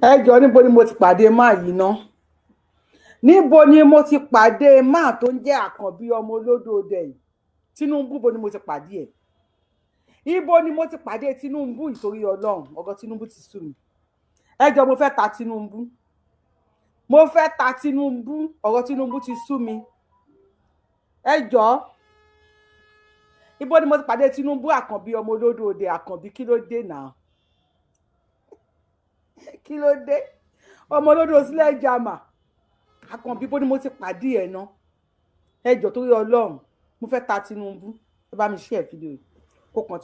ẹ jọ níbo ni mo ti pàdé máa yìí ná? Níbo ni mo ti pàdé máa tó ń jẹ́ àkànbí ọmọ olódòdè yìí? Tinubu, bo ni mo ti pàdé ẹ̀? Ibo ni mo ti pàdé Tinubu ìtorí Ọlọ́run? Ọ̀gọ̀ Tinubu ti sú mi. Ẹ jọ, mo fẹ́ ta Tinubu. Mo fẹ́ ta Tinubu. Ọ̀rọ̀ Tinubu ti sú mi. Ẹ jọ, ibo ni mo ti pàdé Tinubu àkànbí ọmọ olódòdè? Àkànbí kí ló dé náà? Kí ló dé? Ọmọ olódò sílẹ̀ jàmà. Àkànbí, bó ni mo ti pàdé ẹ̀ ná? Ẹ jọ torí Ọlọ́run, mo fẹ́ ta Tinubu. Ẹ bá mi share fídíò yìí.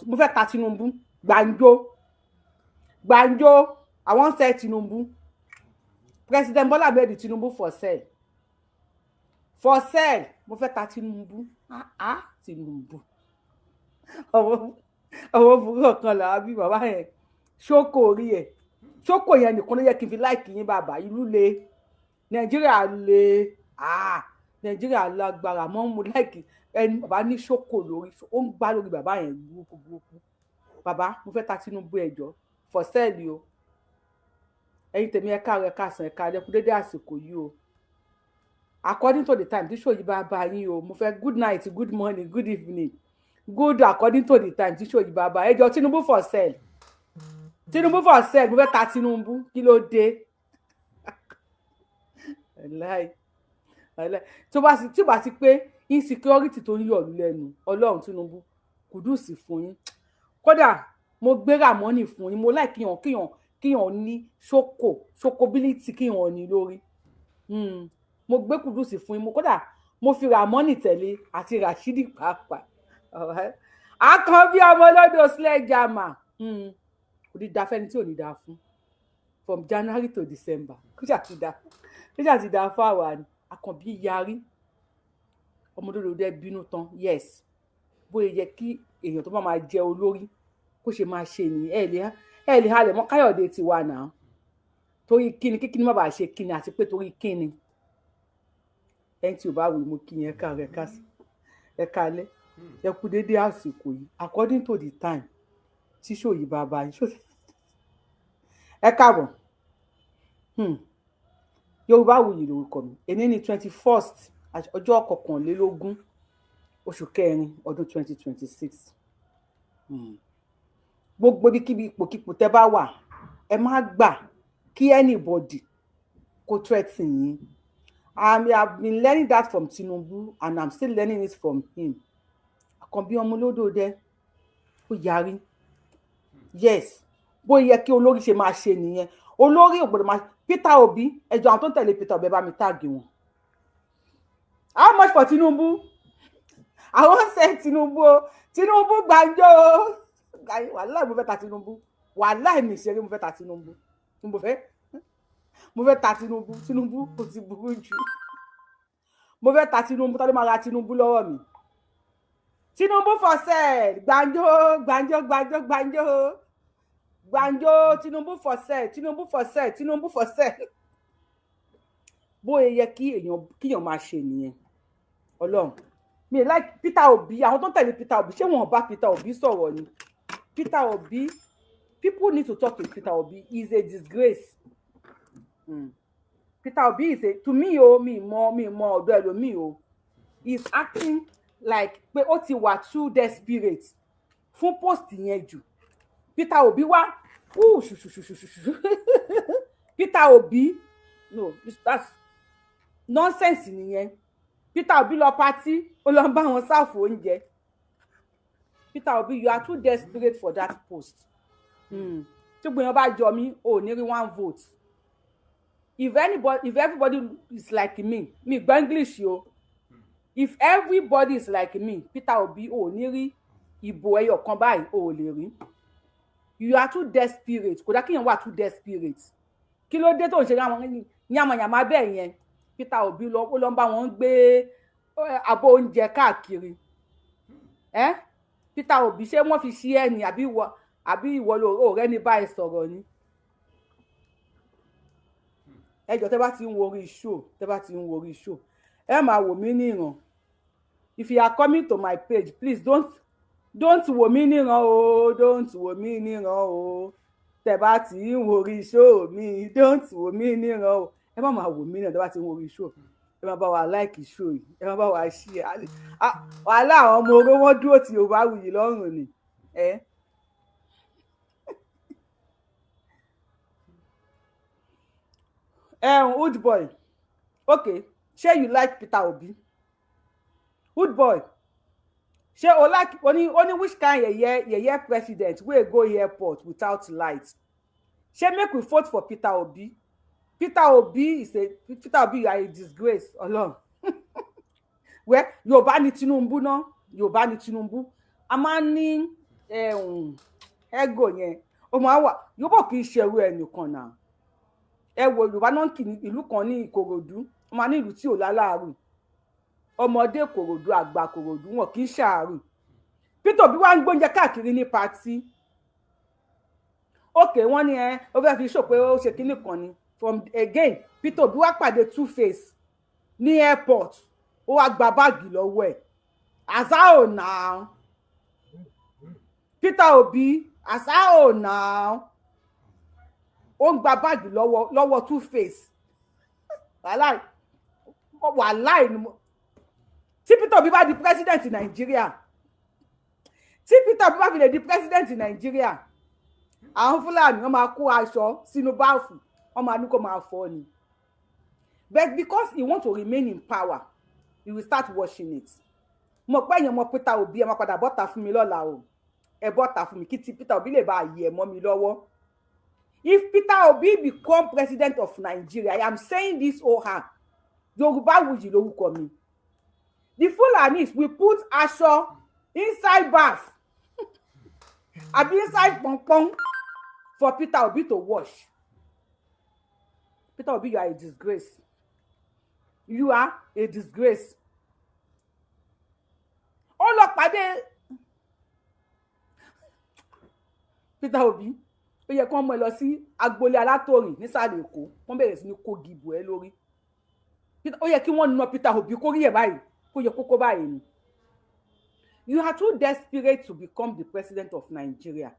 Mo fẹ́ ta Tinubu. Gbàǹjo. I wan sell Tinubu. President Bola Ahmed Tinubu for sale. For sale. Mo fẹ́ ta Tinubu. Tinubu. Ọwọ́ burúkú kan là á bí bàbá yẹn. Ṣókò orí ẹ̀. Ṣókò yẹn nìkan ló yẹ kí n fi láìkì yín bàbá. Ìlú le. Nàìjíríà le. Nàìjíríà lágbára mọ́ mo láìkì ẹni bàbá ní ṣókò lórí. Ó ń gbá lórí bàbá yẹn burúkú. Bàbá, mo fẹ́ ta Tinubu ẹjọ́. For sale o. Ẹ̀yin tèmi ẹ káàárọ̀ ẹ káàsán ẹ káalẹ́ kú dédé àsìkò yìí o. According to the time tí show yìí bá bá yín o, mo fẹ́ good night, good morning, good evening. Good according to the time tí show yìí bá bá ẹjọ́. Tinubu for sale. Tinubu for sale. Mo fẹ́ ta Tinubu. Kí ló dé? Tí ó bá ti pé insecurity tó ń yọ̀ lẹ́nu Ọlọ́run Tinubu kùdùsì fún yín. Kódà mo gbé Ramoni fún yín. Mo like kíyàn ní ṣokòbílítì kíyàn ní lórí. Mo gbé kùdùsì fún yín. Kódà mo fi Ramoni tẹ̀lé àti Rashidi pàápàá. Àkànbí ọmọ olódò sílẹ̀ jàmà. Kò ní da fẹ́ni tí ò ní da fún. From January to December. Kíjà ti da fún àwa ni. Àkànbí yarí. Ọmọ olódò dẹ bínú tán. Yes. Bóyá yẹ kí èèyàn tó máa jẹ olórí kó ṣe máa ṣe ní ẹ lè halẹ̀ mọ́ Káyọ̀dé ti wà náà. Torí kíni kíni má bàa ṣe kíni àti pé torí kíni. Ẹni tí ò bá wù mo kí yẹn káàárọ̀ ẹ káalẹ́. Ẹ kú dédé àsìkò yìí. According to the time tí show yìí bá bá yín. Ẹ káàbọ̀. Yorubawuyi lórúkọ mi. Èní ni 21st ọjọ́ 21 oṣù kẹrin ọdún 2026. Gbogbo ibikíbi ipòkípò tẹ́ bá wà, ẹ má gbà kí anybody kó threaten yín. I have been learning that from Tinubu and I'm still learning it from him. Àkànbí ọmọ olódòdè ó yarí. Yes. Bó yẹ kí olórí ṣe máa ṣe nìyẹn. Olórí ò gbọ́dọ̀ máa Peter Obi, ẹjọ́ àwọn tó ń tẹ̀lé Peter Obi bá mi tag wọn. How much for Tinubu? I wan say Tinubu. Tinubu gbàǹjo. Wàláì mo fẹ́ ta Tinubu. Wàláì mi ṣeré mo fẹ́ ta Tinubu. Mo fẹ́ ta Tinubu. Tinubu kò ti burú jù. Mo fẹ́ ta Tinubu. Tá ló máa ra Tinubu lọ́wọ́ mi? Tinubu for sale. Gbàǹjo. Tinubu for sale. Bóyá yẹ kíyàn máa ṣe nìyẹn. Ọlọ́run. Mi like Peter Obi. Àwọn tó ń tẹ̀lé Peter Obi ṣé wọn bá Peter Obi sọ̀rọ̀ ni? Peter Obi, people need to talk to Peter Obi. He is a disgrace. Peter Obi is to me mi mọ ọ̀dọ̀ ẹlòmíì o. He is acting like pé ó ti wà too desperate fún post yẹn jù. Peter Obi wá Peter Obi no, that's nonsense nìyẹn. Peter Obi lọ party ó lọ bá wọn sáfù oúnjẹ. Peter Obi, you are too desperate for that post. Tí gbìyànjú bá jọ mí ò ní rí 1 vote. If everybody is like me gbọ́ English o. If everybody is like me, Peter Obi ò ní rí ìbò ẹyọ kan báyìí ò lè rí. You are too desperate. Kò dá kíyàn wà too desperate. Kí ló dé tó ń ṣe ráwọn yàmàyàmà bẹ́ẹ̀ yẹn? Peter Obi ó lọ bá wọn gbé abọ́ oúnjẹ káàkiri. Peter Obi ṣé wọ́n fi ṣí ẹ ní àbí ìwọ ló rẹ́ ní báyìí sọ̀rọ̀ ni? Ẹjọ́ tẹ́ bá ti ń wo orí show ẹ máa wò mí níran. If you are coming to my page, please don't wò mí níran o. tẹ́ bá ti ń wo orí show mi don't wò mí níran o ẹ má máa wò mí náà tẹ́ bá ti ń wo orí show ẹ má bá wa like show yìí ẹ má bá wa share wàhálà àwọn ọmọ oró wọn dúró tí Yorùbáwùyí lọ́rùn ni Wood boy okay ṣé you like Peter Obi Wood boy ṣé o like only which kind yeye president wey go airport without light ṣé make we vote for Peter Obi Peter Obi you are a disgrace Ọlọ́run well Yorùbá ni Tinubu náà Yorùbá ni Tinubu a máa ń ní ego yẹn o máa wà Yorùbá kì í ṣerú ẹnìkan náà ẹ wo Yorùbá náà kì ní ìlú kan ní Ìkòròdú wọn máa ní ìlú tí ò láláàrù ọmọdé Ìkòròdú àgbà Ìkòròdú wọn kì í ṣàárù Peter Obi wá ń gbóúnjẹ káàkiri ní pàtí okay wọ́n ní ó fẹ́ fi ṣò pé ó ṣe kíní kan ni from again Peter Obi wá pàdé Two-Face ní airport ó wá gba báàgì lọ́wọ́ ẹ̀ àṣà ò náà Peter Obi àṣà ò náà ó ń gba báàgì lọ́wọ́ Two-Face wàláì ni tí Peter Obi bá di president Nàìjíríà tí Peter Obi bá fi lè di president Nàìjíríà àwọn Fúlàní wọ́n máa kó aṣọ sínú báàfù wọ́n máa ní kó máa fọ́ ni but because he want to remain in power he will start washing it mo pé èèyàn mọ Peter Obi ẹ máa padà bọ́ta fún mi lọ́la o ẹ bọ́ta fún mi kí ti Peter Obi lè bá yẹ mọ́ mi lọ́wọ́ if Peter Obi become president of Nigeria I am saying this Yorubawuyi lórúkọ mi the Fulanis will put aṣọ inside bath abi inside pọnpọn for Peter Obi to wash. Peter Obi, you are a disgrace. You are a disgrace. Ó lọ pàdé Peter Obi ó yẹ kí wọ́n mú ẹ lọ sí agboolé Alátòrìn nísàlẹ̀ Èkó wọ́n bẹ̀rẹ̀ sí ní kó gìbò ẹ lórí ó yẹ kí wọ́n na Peter Obi kó rí ẹ̀ báyìí kó yẹ kókó báyìí ni. You are too desperate to become the president of Nigeria,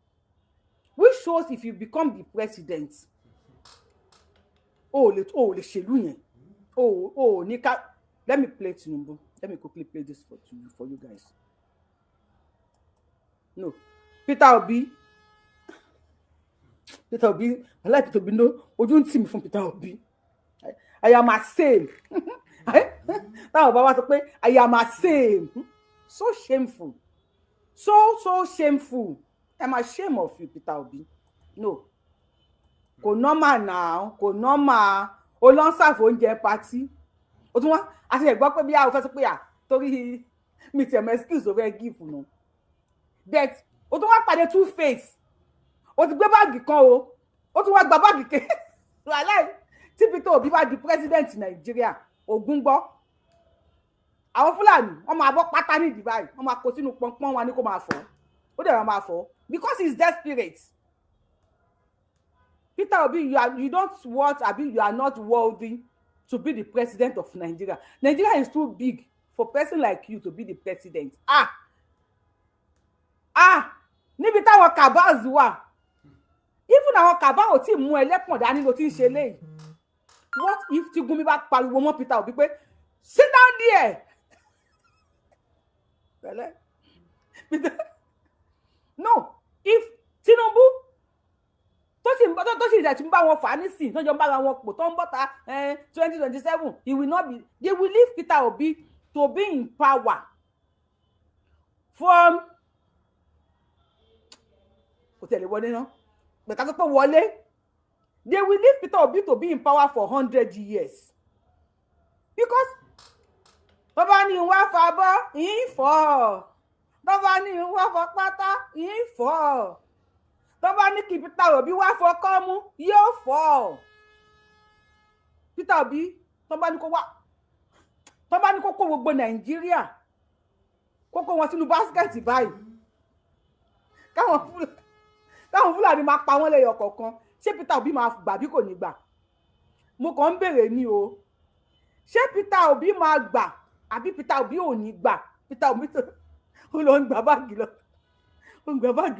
which shows if you become the president lè ṣèlú yẹn ní ká. Let me play Tinubu. Let me quickly play this for you guys. No, Peter Obi, I like Peter Obi. No, ojú ń tì mí fún Peter Obi. I am ashamed. Táwọn bàbá sọ pé I am ashamed. So shameful. So shameful. I'm ashamed of you, Peter Obi. No. Kò normal now. Kò normal. O lọ ń serve oúnjẹ party. O tún wá àti ẹ̀gbọ́n pé bí a ò fẹ́ sọ pé torí mi ti ẹ̀mọ excuse o fẹ́ give no. But o tún wá pàdé Two-Face. O ti gbé báàgì kan o. O tún wá gba báàgì ke. Wàláì tí Peter Obi bá di president Nàìjíríà, Ògún gbọ́. Àwọn Fúlàní wọ́n máa bọ́ pátá ní Dubai, wọ́n máa kó sínú pọnpọ́n wa ní kó máa fọ́. Ó dẹ̀ máa fọ́ because he's desperate. Peter Obi, you don't want, you are not worthy to be the president of Nigeria. Nigeria is too big for a person like you to be the president. Níbi táwọn cabals wà. Even àwọn cabal ò tí mú ẹlẹ́pọ̀n dání ló ti ń ṣe léyìí. What if tí Gumi bá pariwo mọ́ Peter Obi pé sit down there? No, if Tinubu tó sì ìjà tí ń bá wọn fà á nísìn tó jọ ń bára wọn pò tó ń bọ́ta 2027 he will not be, they will leave Peter Obi to be in power from kò tẹ̀lé wọlé náà gbẹ̀ka tó pọ̀ wọlé. They will leave Peter Obi to be in power for 100 years because bàbá ní wá fàbọ̀ ìfọ̀ bàbá ní wá fọ pátá ìfọ̀ bàbá ní kí Peter Obi wá fọ kọ́mú yóò fọ́. Peter Obi bàbá ní kó kó gbogbo Nàìjíríà kó kó wọn sínú báskẹ̀tì báyìí káwọn Fúlàní máa pa wọ́n lẹ́yọ kọ̀ọ̀kan. Ṣé Peter Obi máa gbà bí kò ní gbà? Mo kàn ń béèrè ní o. Ṣé Peter Obi máa gbà àbí Peter Obi ò ní gbà? Peter Obi tó ó lọ ń gba báàgì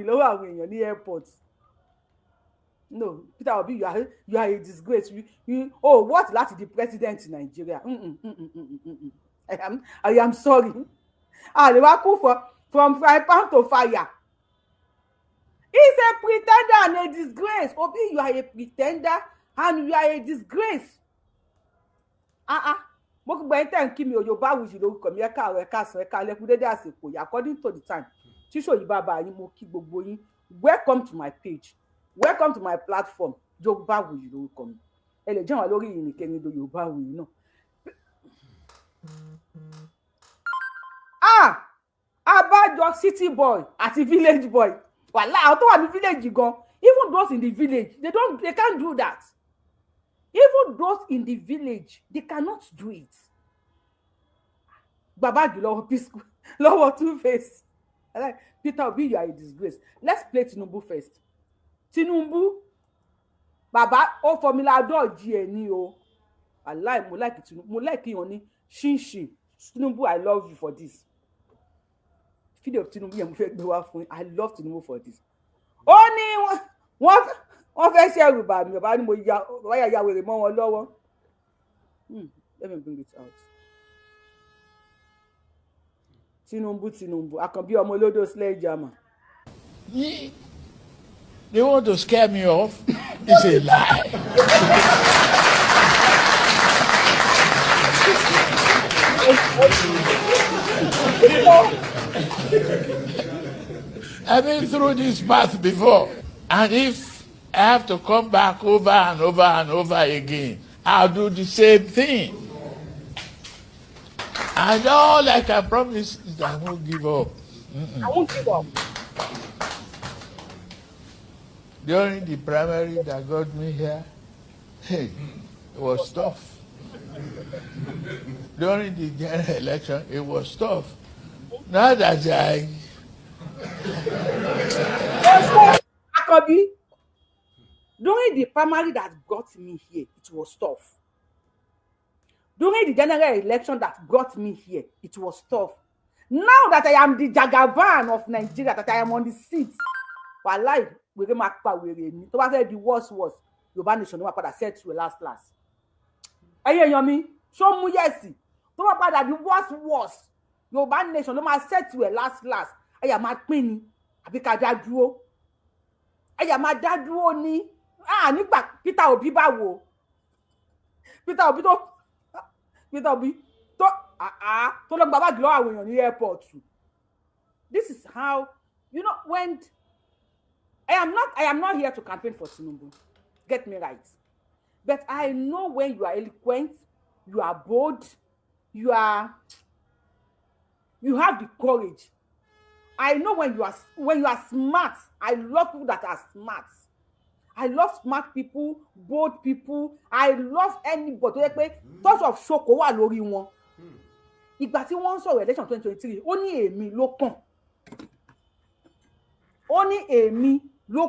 lọ́wọ́ àwọn èèyàn ní airport. No, Peter Obi, you are a disgrace. Oh, what láti the president in Nigeria? I am sorry. They were cool from fry pan to fire. He's a pretender and a disgrace. Obi, you are a pretender and you are a disgrace. Mo kí gbẹ̀yìn tẹ̀ ń kí mi Yorubawuyi lórúkọ mi ẹ̀ka ọ̀rọ̀ ẹ̀ka sọ ẹ̀ka lẹ́kùn dédé àsìkò yìí according to the time tí ṣòyí bàbá yín mo kí gbogbo yín welcome to my page, welcome to my platform Yorubawuyi lórúkọ mi ẹ lè jẹ́ wọn lórí ìrìnkẹ́ni do Yorubawuyi náà. Abájọ city boy àti village boy wàhálà àwọn tó wà ní village gan, even those in the village they can't do that. Even those in the village, they cannot do it. Babagi lọ́wọ́ Two-Face. Like, Peter Obi, you are a disgrace. Let's play Tinubu first. Tinubu, Baba, Formula Dodge ni o. I like, mo like Tinubu. Mo like him only. Shin. Tinubu, I love you for this. Video of Tinubu, I love Tinubu for this. Only one. Wọ́n fẹ́ ṣe ẹrù bà mí bàbá ni mo wáyà ya wèrè mọ́ wọn lọ́wọ́. Let me bring it out. Tinubu Àkànbí ọmọ olódò sledgehammer. They want to scare me off. It's a lie. I've been through this path before, and if I have to come back over and over again, I'll do the same thing. And all I can promise is that I won't give up. I won't give up. During the primary that got me here, it was tough. During the general election, it was tough. Now that Akabi, during the primary that brought me here, it was tough. During the general election that brought me here, it was tough. Now that I am the Jagaban of Nigeria, that I am on the seat, wallahi, we get mark pa wèrè ni. Tó bá fẹ́ the worst, Yorùbá nation ló máa padà set to last. Ẹ̀yin èèyàn mi, ṣó mú yẹ̀sì. Tó bá padà the worst, Yorùbá nation ló máa set to last. Ẹ̀yà máa pín ni, àbí ká dá dúró. Ẹ̀yà máa dá dúró ni. Nígbà Peter Obi báwo. Peter Obi tó lọ gba báàgì lọ́wọ́ àwọn èèyàn ní airport. This is how, when I am not here to campaign for Tinubu. Get me right. But I know when you are eloquent, you are bold, you have the courage. I know when you are smart. I love people that are smart. I love smart people, bold people. I love anybody. Touch of ṣoko wà lórí wọn. Ìgbà tí wọ́n sọ̀rọ̀ election 2023, ó ní èmi ló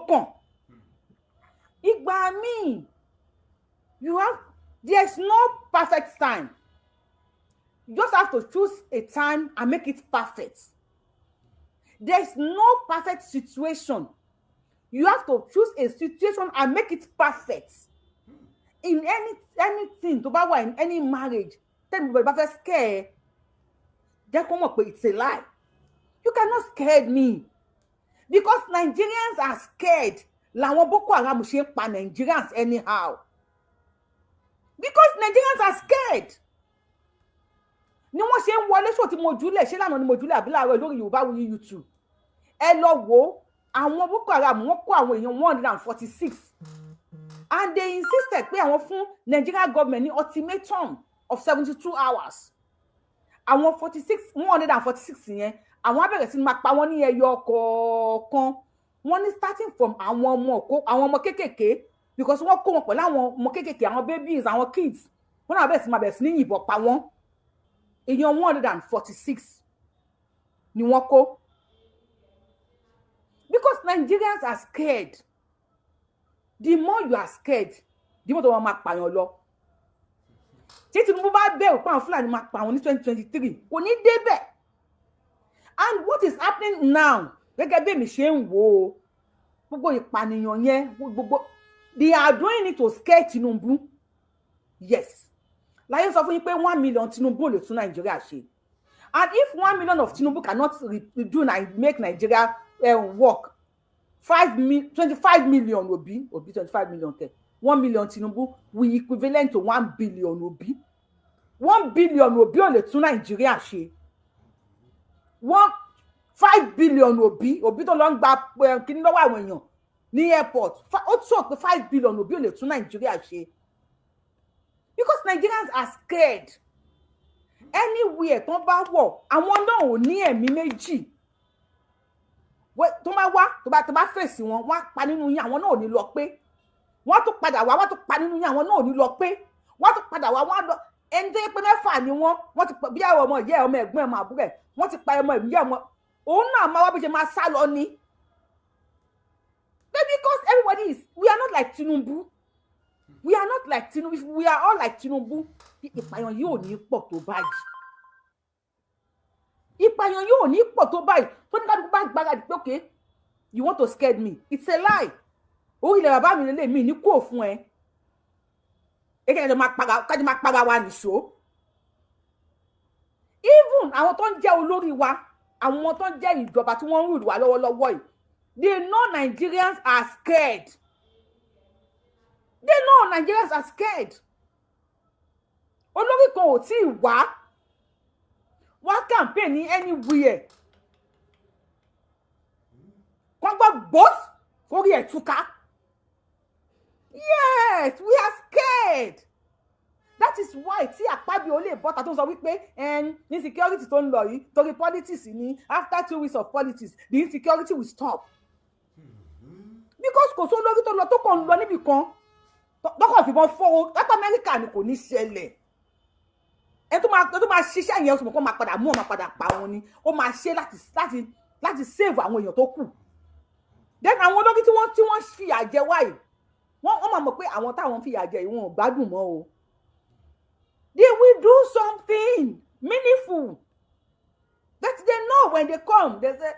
kàn. Ìgbà míì, there's no perfect time. You just have to choose a time and make it perfect. There's no perfect situation. You have to choose a situation and make it perfect. In anything, to bá wà in any marriage, tell me about scare. Jẹ́ kó mọ̀ pé it's a lie. You cannot scare me. Because Nigerians are scared. Làwọn Boko Haram ṣe ń pa Nigerians anyhow. Because Nigerians are scared. Ni wọ́n ṣe ń wọlé ṣó tí mo jùlẹ̀ ṣé lánàá ni mo jùlẹ̀ àbí láàárọ̀ lórí Yorubawuyi YouTube. Ẹ lọ wo àwọn Boko Haram wọ́n kó àwọn èèyàn 146. And they insisted pé àwọn fún Nigeria government ní ultimatum of 72 hours. Àwọn 146 yẹn, àwọn á bẹ̀rẹ̀ sí máa pa wọ́n ní ẹyọ kọ̀ọ̀kan. Wọ́n ní starting from àwọn ọmọ kékèké, because wọ́n kó wọn pẹ̀lú àwọn ọmọ kékèké, àwọn babies, àwọn kids. Wọ́n náà bẹ̀rẹ̀ sí ní yìnbọn pa wọ́n. Èèyàn 146 ni wọ́n kó. Because Nigerians are scared. The more you are scared, the more wọ́n máa pààyàn lọ. Tí Tinubu bá bẹ̀rù pé àwọn Fúlàní máa pa àwọn ní 2023, kò ní débẹ̀. And what is happening now? Gẹ́gẹ́ bí èmi ṣe ń wò ó, gbogbo ìpànìyàn yẹn, gbogbo They are doing it to scare Tinubu. Yes. Like sọ fún yín pé 1 million Tinubu lè tún Nigeria ṣe. And if 1 million of Tinubu cannot make Nigeria work, 25 million will be 25 million. 1 million Tinubu will equivalent to 1 billion will be. 1 billion will be on the tún Nigeria ṣe. 5 billion will be tó lọ ń gba kíní lọ́wọ́ àwọn èèyàn ní airport. Ó sọ pé 5 billion will be on the tún Nigeria ṣe. Because Nigerians are scared. Anywhere tó bá wọ̀, àwọn náà ò ní ẹ̀mí méjì. Tó bá wá, tó bá fèsì wọn, wọ́n á pa nínú yín, àwọn náà ò ní lọ pé. Wọ́n tún padà wá, wọ́n tún pa nínú yín, àwọn náà ò ní lọ pé. Wọ́n tún padà wá, wọ́n lọ. Ẹni tó yẹ pé mẹ́fà ni wọ́n ti bí àwọn ọmọ ìyá ọmọ ẹ̀gbọ́n ọmọ àbúrò ẹ̀, wọ́n ti pa ọmọ ìyá ọmọ. Òun náà máa wá bí ṣe máa sá lọ ni. Because everybody we are not like Tinubu. We are not like Tinubu. If we are all like Tinubu, ìpààyàn yóò ní pọ̀ tó báyìí. Ìpààyàn yóò ní pọ̀ tó báyìí. Tó ní kálukú bá gbára pé okay, you want to scare me. It's a lie. Orí ilẹ̀ bàbá mi lélẹ̀ mi ní kó fún ẹ. Kájí máa para wa nìṣó. Even àwọn tó ń jẹ́ olórí wa, àwọn tó ń jẹ́ ìjọba tí wọ́n ń rúdù wá lọ́wọ́lọ́wọ́ yìí, they know Nigerians are scared. They know Nigerians are scared. Olórí kan ò tí ì wá campaign ní anywhere. Wọ́n gbọ́ boss orí ẹ̀ túká. Yes, we are scared. That is why tí Akpabio lè bọ́ta tó sọ wípé insecurity tó ń lọ yìí torí politics ni after 2 weeks of politics the insecurity will stop. Because kò só lórí tó lọ tó kàn ń lọ níbì kan lọ́kàn fìbọn fọ́ lápá Amẹ́ríkà ni kò ní ṣẹlẹ̀. Ẹ tó máa ṣiṣẹ́ yẹn oṣù mọ̀kàn máa padà mú ọ máa padà pa wọn ni ó máa ṣe láti save àwọn èèyàn tó kù. Then àwọn olórí tí wọ́n fìyà jẹ wáyé wọ́n máa mọ̀ pé àwọn táwọn fìyà jẹ ìwọ̀n ò gbádùn mọ́ o. They will do something meaningful that they know when they come. They say,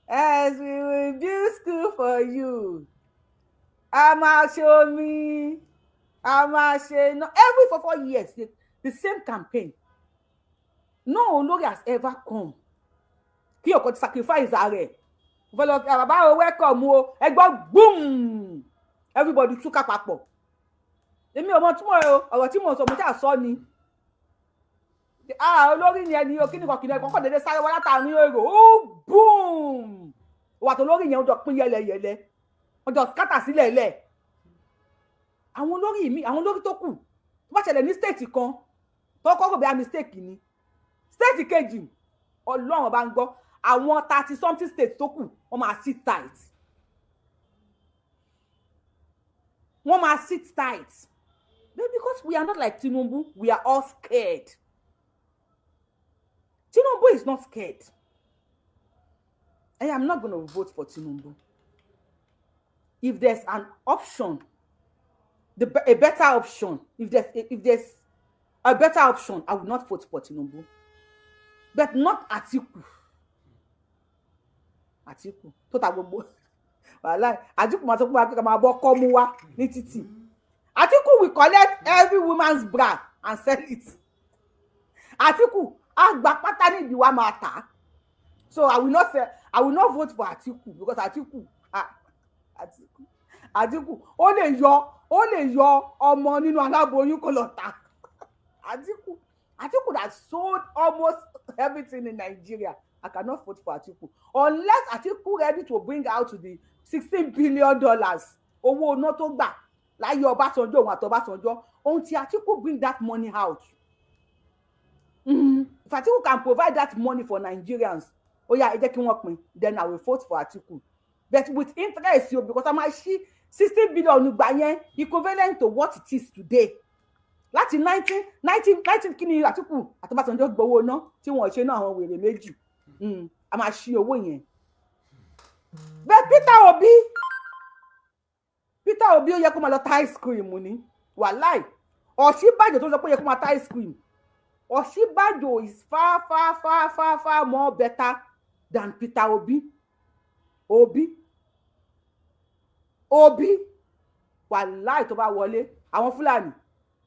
as we will build school for you. Show me. No, every 4 years, the same campaign. No olórí has ever come. Kí ọkọ ti sacrifice ààrẹ. Bàbá welcome o. Ẹgbọ́n boom. Everybody túká papọ̀. Èmi ò mọ̀ túmọ̀ ọ̀rọ̀ tí mo sọ mo já sọ ni. Olórí ni ẹni o kíni kan kọ́kọ́ dédé sáré wá látàrí èrò. Ó boom. Wà tó lórí yẹn ó jọ pín yẹlẹyẹlẹ. Ó jọ scatter sílẹ̀ lẹ̀. Àwọn olórí tó kù tó bá ṣẹlẹ̀ ní state kan tó kọ́kọ́ bí a mistake ni. State kejì Ọlọ́run bá ń gbọ́ àwọn 30 something states tó kù wọ́n máa sit tight. Wọ́n máa sit tight. Because we are not like Tinubu, we are all scared. Tinubu is not scared. I am not going to vote for Tinubu. If there's an option, a better option, if there's a better option, I will not vote for Tinubu. But not Atiku. Atiku. Tota gbogbo. Wàláhì. Atiku máa sọ pé máa bọ́ kọ́ mú wá ní títì. Atiku will collect every woman's bra and sell it. Atiku agba pátá ní ìdíwá máa tà. So I will not vote for Atiku because Atiku ó lè yọ ọmọ nínú aláboyún kó lọ tà. Atiku that sold almost everything in Nigeria. I cannot vote for Atiku unless Atiku ready to bring out the $16 billion owó náà tó gbà. Láyé Ọbásanjọ́ òun àtọbásanjọ́ until Atiku bring that money out. If Atiku can provide that money for Nigerians, ẹ jẹ́ kí wọ́n pín, then I will vote for Atiku. But with interest, because I'm actually 16 billion gbà yẹn equivalent to what it is today. Láti 19 kí ni Atiku àtọbásanjọ́ gbowó ná tí wọ́n ṣe náà àwọn wèrè méjì. A máa ṣí owó yẹn. But Peter Obi ó yẹ kó máa lọ ta ice cream ni. Wàláì. Ọ̀ṣínbàjò tó sọ pé ó yẹ kó máa ta ice cream. Ọ̀ṣínbàjò is far more better than Peter Obi. Obi wàláì tó bá wọlé àwọn Fúlàní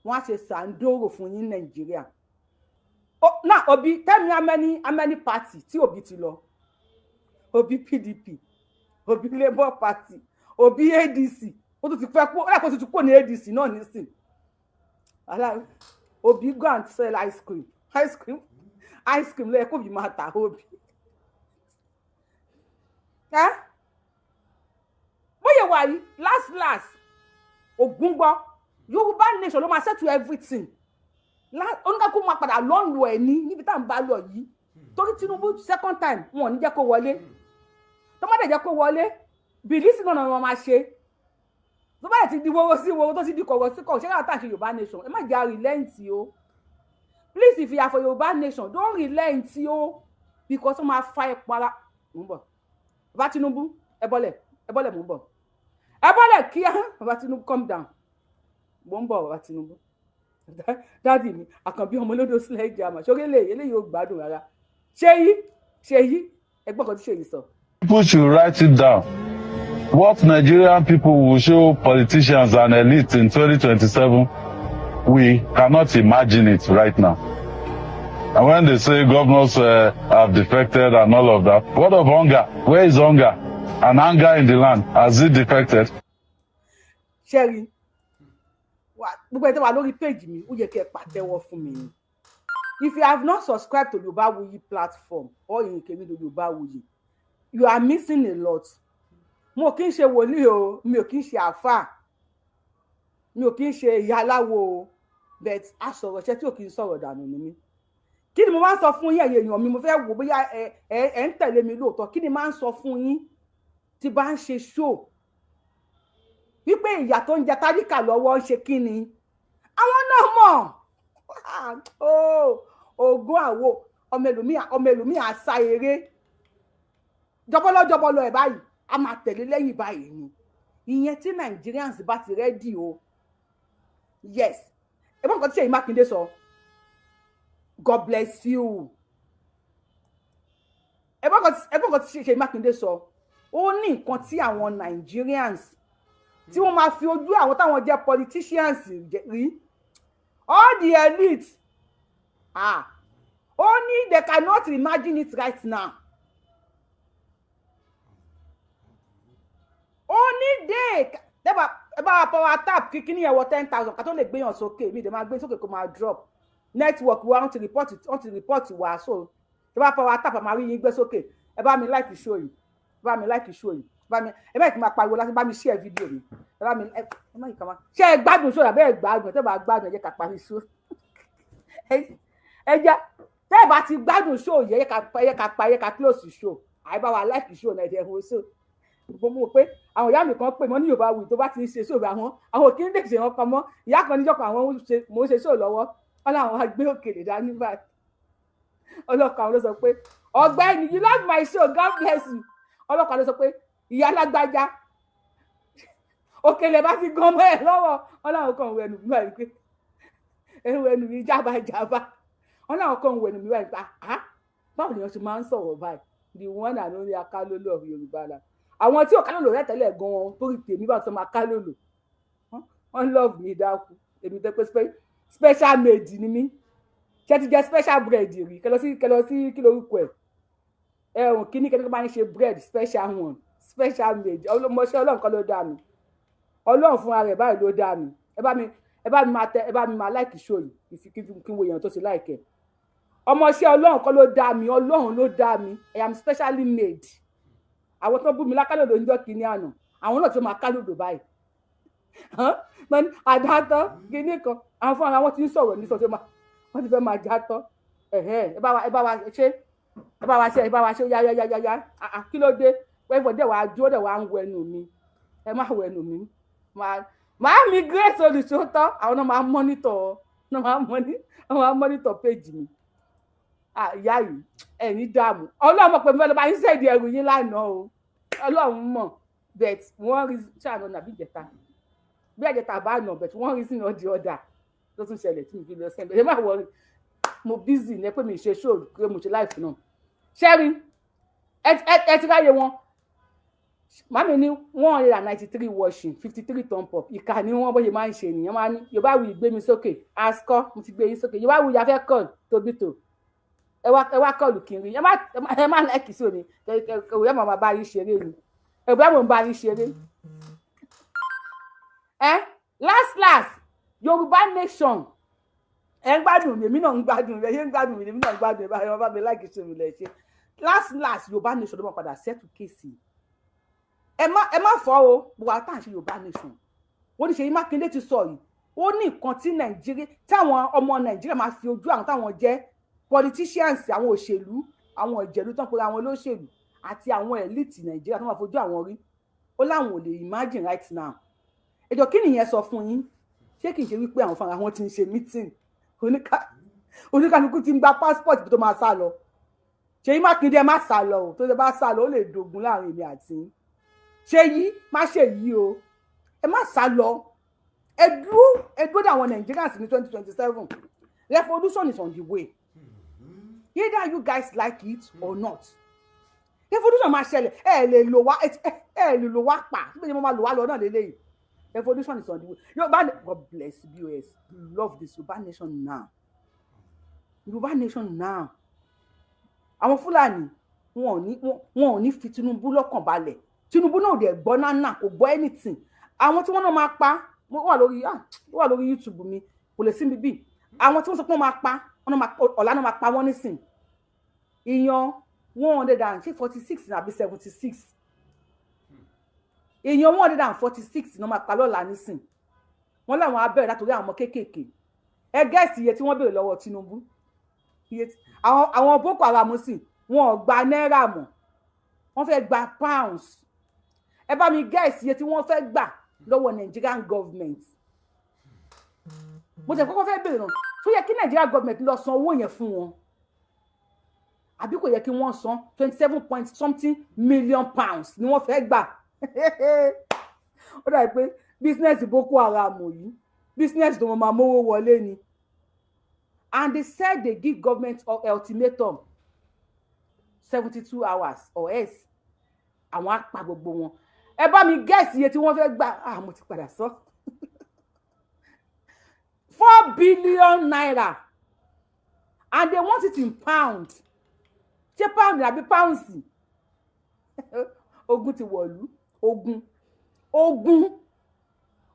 wọ́n á ṣe sàndóró fún yín Nàìjíríà. Now Obi, tell me how many party tí Obi ti lọ. Obi PDP, Obi Labour Party, Obi ADC, ó tún ti fẹ́ kó ó tún ti kó ní ADC náà nísìn. Obi go and sell ice cream lẹ́yìn kó bí máa ta Obi. Bóyá wà yìí last Ògún gbọ́ Yorùbá nation ló máa settle everything. Oníkàkú máa padà lọ́nlọ́ ẹ̀ níbi tá à ń bá lọ yìí torí Tinubu second time wọn ò ní jẹ́ kó wọlé. Tó má dẹ̀ jẹ́ kó wọlé bìlísì náà wọn máa ṣe. Tó bá yẹ ti di wọ́wọ́ sí wọ́wọ́ tó ti di kọ̀wọ́ sí kọ̀ ṣé káà tá à ṣe Yorùbá nation ẹ má jẹ́ relent o. Please if you are for Yorùbá nation don't relent o because wọ́n máa fa ẹ̀ para. Mo ń bọ̀ bàbá Tinubu ẹ bọ́lẹ̀ mo ń bọ̀ ẹ bọ́lẹ̀ kíá bàbá Tinubu calm down mo ń bọ̀ bàbá Tinubu. Daddy mi àkànbí ọmọ olódò sílẹ̀ ìjà àmà ṣókè eléyìí ò gbádùn rárá. Ṣé yí ẹgbọ́n kan tí ṣe yìí sọ. People should write it down. What Nigerian people will show politicians and elites in 2027, we cannot imagine it right now. And when they say governors have defected and all of that, what of hunger? Where is hunger? And hunger in the land, has it defected? Sherry, gbogbo ẹ̀ tó wà lórí page mi ó yẹ kẹ́ pàtẹ́wọ́ fún mi ni. If you have not subscribed to Yorubawuyi platform or Yinkemi to Yorubawuyi, you are missing a lot. Mo kì í ṣe wòlíì o, mi ò kì í ṣe àfáà, mi ò kì í ṣe ìyá aláwo o, but asọ̀rọ̀ṣẹ́ tí ò kì í sọ̀rọ̀ dànù ni mí. Kí ni mo máa ń sọ fún yín ẹ̀yin èèyàn mi, mo fẹ́ wò bóyá ẹ ń tẹ̀lé mi lóòótọ́. Kí ni máa ń sọ fún yín tí bá ń ṣe show? Wípé ìyà tó ń jẹ tálíkà lọ́wọ́ ń ṣe kí ni? Àwọn náà mọ̀. Ògùn àwo ọmọ ẹlòmíì àṣà eré. Jọbọlọ ẹ̀ báyìí, a máa tẹ̀lé lẹ́yìn báyìí ni. Ìyẹn tí Nigerians bá ti rẹ́dì o. Yes. Ẹgbọ́n nǹkan tí Ṣèyí Mákindé sọ. God bless you. Ẹgbọ́n nǹkan tí Ṣèyí Mákindé sọ. Ó ní nǹkan tí àwọn Nigerians tí wọ́n máa fi ojú àwọn táwọn jẹ́ politicians rí. All the elites. Only they cannot imagine it right now. Only they power tap kíkíní ẹ̀wọ̀ 10,000 ká tó lè gbéyàn sókè mi dẹ̀ máa gbé sókè kó máa drop network wa wọ́n ti report wa so tẹ́ bá power tap máa rí yín gbé sókè ẹ bá mi like show yìí ẹ bá mi máa pariwo láti bá mi share video mi ẹ bá mi ẹ má yìí kàn máa ṣe ẹ gbádùn show àbẹ́ ẹ gbádùn tẹ́ bá gbádùn ẹ jẹ́ ká parí show ẹ jẹ́ tẹ́ bá ti gbádùn show yẹ ká close show àìbá wa like show náà ẹ wo show gbogbo pé àwọn ìyá mi kan pè mọ́ ní Yorùbawuyi tó bá ti ń ṣe sóòrò àwọn òkè ń dèjì wọn kan mọ́ ìyá kan níjọ́ kan àwọn mò ń ṣe sóòrò lọ́wọ́ wọn làwọn agbé òkèlè dání báyìí ọlọ́kọ̀ àwọn ló sọ pé ọ̀gbẹ́ni you love my show God bless you ọlọ́kọ̀ ló sọ pé ìyá alágbájá òkèlè bá ti gan mọ́ ẹ̀ lọ́wọ́ wọn làwọn kan wẹ̀nu mi báyìí pé ẹnu mi jábàjábà wọn làwọn kan wẹ̀nu mi báyìí pé báwo ni wọn ṣe máa ń sọ̀rọ̀ báyìí the one and only akálólò of Yorùbá la àwọn tí ò kálòlò rẹ tẹ́lẹ̀ gan-an torí tèmi bá tó máa kálòlò wọ́n love mi dákú èmi tẹ́ pé special made ni mí ṣé ti jẹ special bread rí kẹlọ sí kí lórúkọ ẹ̀hún kíní kẹ́kẹ́ bá ń ṣe bread special one special made ọlọ́mọṣẹ́ Ọlọ́run kan ló dá mi Ọlọ́run fúnra rẹ̀ báyìí ló dá mi ẹ bá mi máa like show yìí kí n wo èèyàn tó ṣe like ẹ̀ ọmọṣẹ́ Ọlọ́run kan ló dá mi Ọlọ́run ló dá mi I am specially made. Àwọn tó bú mi lákàlòdò ń jọ kìíní àná àwọn náà tó máa kálòdò báyìí àdátọ́ kìíní kan àwọn fún ara wọn ti ń sọ̀rọ̀ ní sọ́jọ́ wọ́n ti fẹ́ máa játọ́ ẹ bá wa ṣe yáyáyáyá kí ló dé wẹ́fọ̀ dẹ̀ wá dúró dẹ̀ wá ń wẹnu mi ẹ má wẹnu mi máa mi grace olùṣòótọ́ àwọn náà máa mọ́nítọ̀ péjì mi ìyá yìí ẹ̀yin dààmú Ọlọ́run mọ̀ pé mo fẹ́ lọ bá yín ṣèdí ẹrù yín lánàá o Ọlọ́run mọ̀ bet wọ́n rí ṣàánú nàbí ìjẹta bí ẹ̀jẹ̀ta bá nà bet wọ́n rí sínú ọdí ọ̀dà tó tún ṣẹlẹ̀ tí mo fi lọ sẹ́ńdẹ̀ ẹ má wọrí mo busy ní pé mi ṣe show pé mo ṣe live náà ṣẹ́rí ẹ ti ráyè wọn màmí ní 193 washing 53 thumb up ìkà ni wọ́n bóyá máa ń ṣe nìyẹn máa ní Yorùbáwùyí gbé mi sókè askọ́ mo ti gbé yín sókè Yorùbáwùyí afẹ́ kọ́ọ̀lù tóbítò ẹ wá kọ́ọ̀lù kiri ẹ má lẹ́kì sí òní kẹ̀kẹ́ máa bá yín ṣeré ni ẹ̀bùrẹ́ mò ń bá yín ṣeré. Last Yorùbá nation ẹ ń gbádùn mi èmi náà ń gbádùn rẹ ṣé ń gbádùn mi èmi náà ń gbádùn ẹ báyọ̀ bá mi láìkí sí mi lẹ̀ ṣe last Yorùbá nation ló máa padà settle kéèsì ẹ má fọ́ o gbogbo àwọn táwọn ṣe Yorùbá nation ó ní Ṣèyí Mákindé ti sọ yìí ó ní nǹkan tí Nàìjíríà táwọn ọmọ Nàìjíríà máa fi ojú àwọn táwọn jẹ́ politicians àwọn òṣèlú àwọn ìjẹ̀lú tán pé àwọn olóṣèlú àti àwọn elite Nàìjíríà tó máa fojú àwọn rí ó láwọn ò lè imagine right now ẹjọ́ kí nìyẹn sọ fún yín ṣé kì í ṣe wípé àwọn fúnra wọn ti ń ṣe meeting oníkálukú ti ń gba passport tó máa sá lọ Ṣèyí Mákindé ẹ má sá lọ o tó ṣe bá sá lọ ó lè dogun láàrin èmi àti yín Ṣèyí má ṣe yìí o ẹ má sá lọ ẹ dúró dé àwọn Nigerians ní 2027 revolution is on the way either you guys like it or not revolution máa ṣẹlẹ̀ ẹ lè lò wá pa síbi ni mo máa lò wá lọ náà lélẹ́yìí revolution is on the way Yorùbá God bless BOS love this Yorùbá nation now Yorùbá nation now àwọn Fúlàní wọn ò ní fi Tinubu lọ́kàn balẹ̀ Tinubu náà ò dẹ̀ gbọ́ nánà kò gbọ́ anything àwọn tí wọ́n náà máa pa wà lórí YouTube mi kò lè sí mi bí àwọn tí wọ́n sọ pé wọ́n máa pa ọ̀la náà máa pa wọ́n nísìn ìyàn 146 àbí 76 èèyàn 146 náà máa pa lọ́la nísìn wọ́n láwọn abẹ́rẹ́ látòrí àwọn ọmọ kéékèèké ẹ gẹ́ẹ̀sì iye tí wọ́n béèrè lọ́wọ́ Tinubu àwọn Boko Haram sì wọn ò gba náírà mọ́ wọ́n fẹ́ gba pounds ẹ bá mi gẹ́ẹ̀sì iye tí wọ́n fẹ́ gbà lọ́wọ́ Nigerian government mo jẹ́ kọ́kọ́ fẹ́ béèrè náà tó yẹ kí Nigerian government lọ san owó yẹn fún wọn àbí kò yẹ kí wọ́n san 27 point something million pounds ni wọ́n fẹ́ gbà ó dàbí pé business Boko Haram yìí business tó máa mówó wọlé ni and they said they give government ultimatum 72 hours or else àwọn á pa gbogbo wọn ẹ bá mi guess iye tí wọ́n fẹ́ gbà mo ti padà sọ 4 billion naira and they want it in pound ṣé pound àbí pounds ogun ti wọ̀lú ogun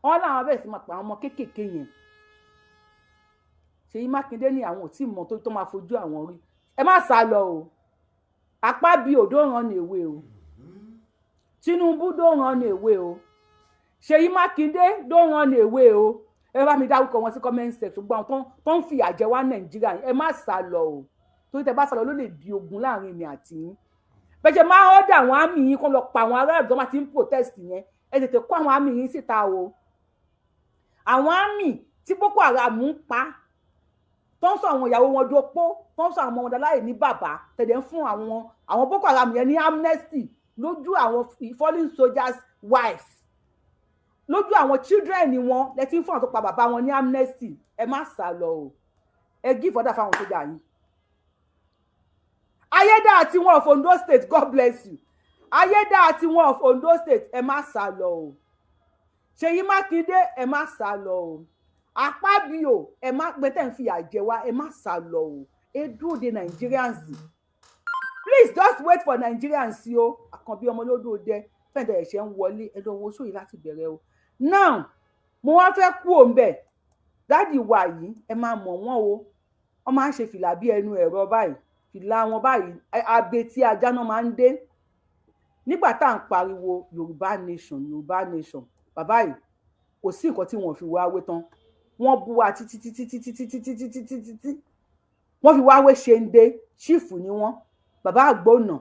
wọn làwọn bẹ̀rẹ̀ sí máa pa àwọn ọmọ kéékèèké yẹn Ṣèyí Mákindé ní àwọn ò tí mọ tó máa fojú àwọn rí ẹ má sá lọ o apá bí ò don't run away o Tinubu don't run away o Ṣèyí Mákindé don't run away o ẹ bá mi dárúkọ wọn sí comment section gbọ́n tó ń fi àjẹ wá Nàìjíríà ẹ má sá lọ o torí tẹ bá sá lọ ló lè di ogun láàrin èmi àti yín bẹ́ẹ̀ máa ọ́dà àwọn àmì yín kó lọ pa àwọn ará àgbọ̀n máa ti ń protest yẹn ẹ tètè kó àwọn àmì yín síta o àwọn àmì tí Boko Haram ń pa tó ń sọ àwọn ìyàwó wọn dopó tó ń sọ àwọn ọmọdé láì ní bàbá tẹ̀lé ń fún àwọn Boko Haram yẹn ní amnesty lójú àwọn fallen soldiers wives lójú àwọn children ni wọn lẹ́tí ń fún àwọn tó pa bàbá wọn ní amnesty ẹ má sá lọ o ẹ give order fáwọn sójà yìí ayédà àti wọn of Ondo State God bless you ayédà àti wọn of Ondo State ẹ má sá lọ o Ṣèyí Mákindé ẹ má sá lọ o Akpabio ẹ má gbẹtẹ ń fi àjẹ wá ẹ má sá lọ o ẹ dúró de Nigerians please just wait for Nigerians o Àkànbí ọmọlódò dẹ fẹ̀dẹ̀ ẹ̀ṣẹ̀ ń wọlé ẹ lọ́wọ́ sóyè láti bẹ̀rẹ̀ o now mo wá fẹ́ kú òǹbẹ̀ dáàdì wa yìí ẹ máa mọ̀ wọ́n o wọ́n máa ń ṣe fìlà bí ẹnu ẹ̀rọ báyìí fìlà wọn báyìí abetí ajá náà máa ń dé nígbà tá à ń pariwo Yorùbá nation bàbá yìí kò sí nǹkan tí wọ́n fi wá wé tán wọ́n bú wa títí wọ́n fi wá wé Ṣéńdé chief ni wọ́n bàbá àgbọ̀nà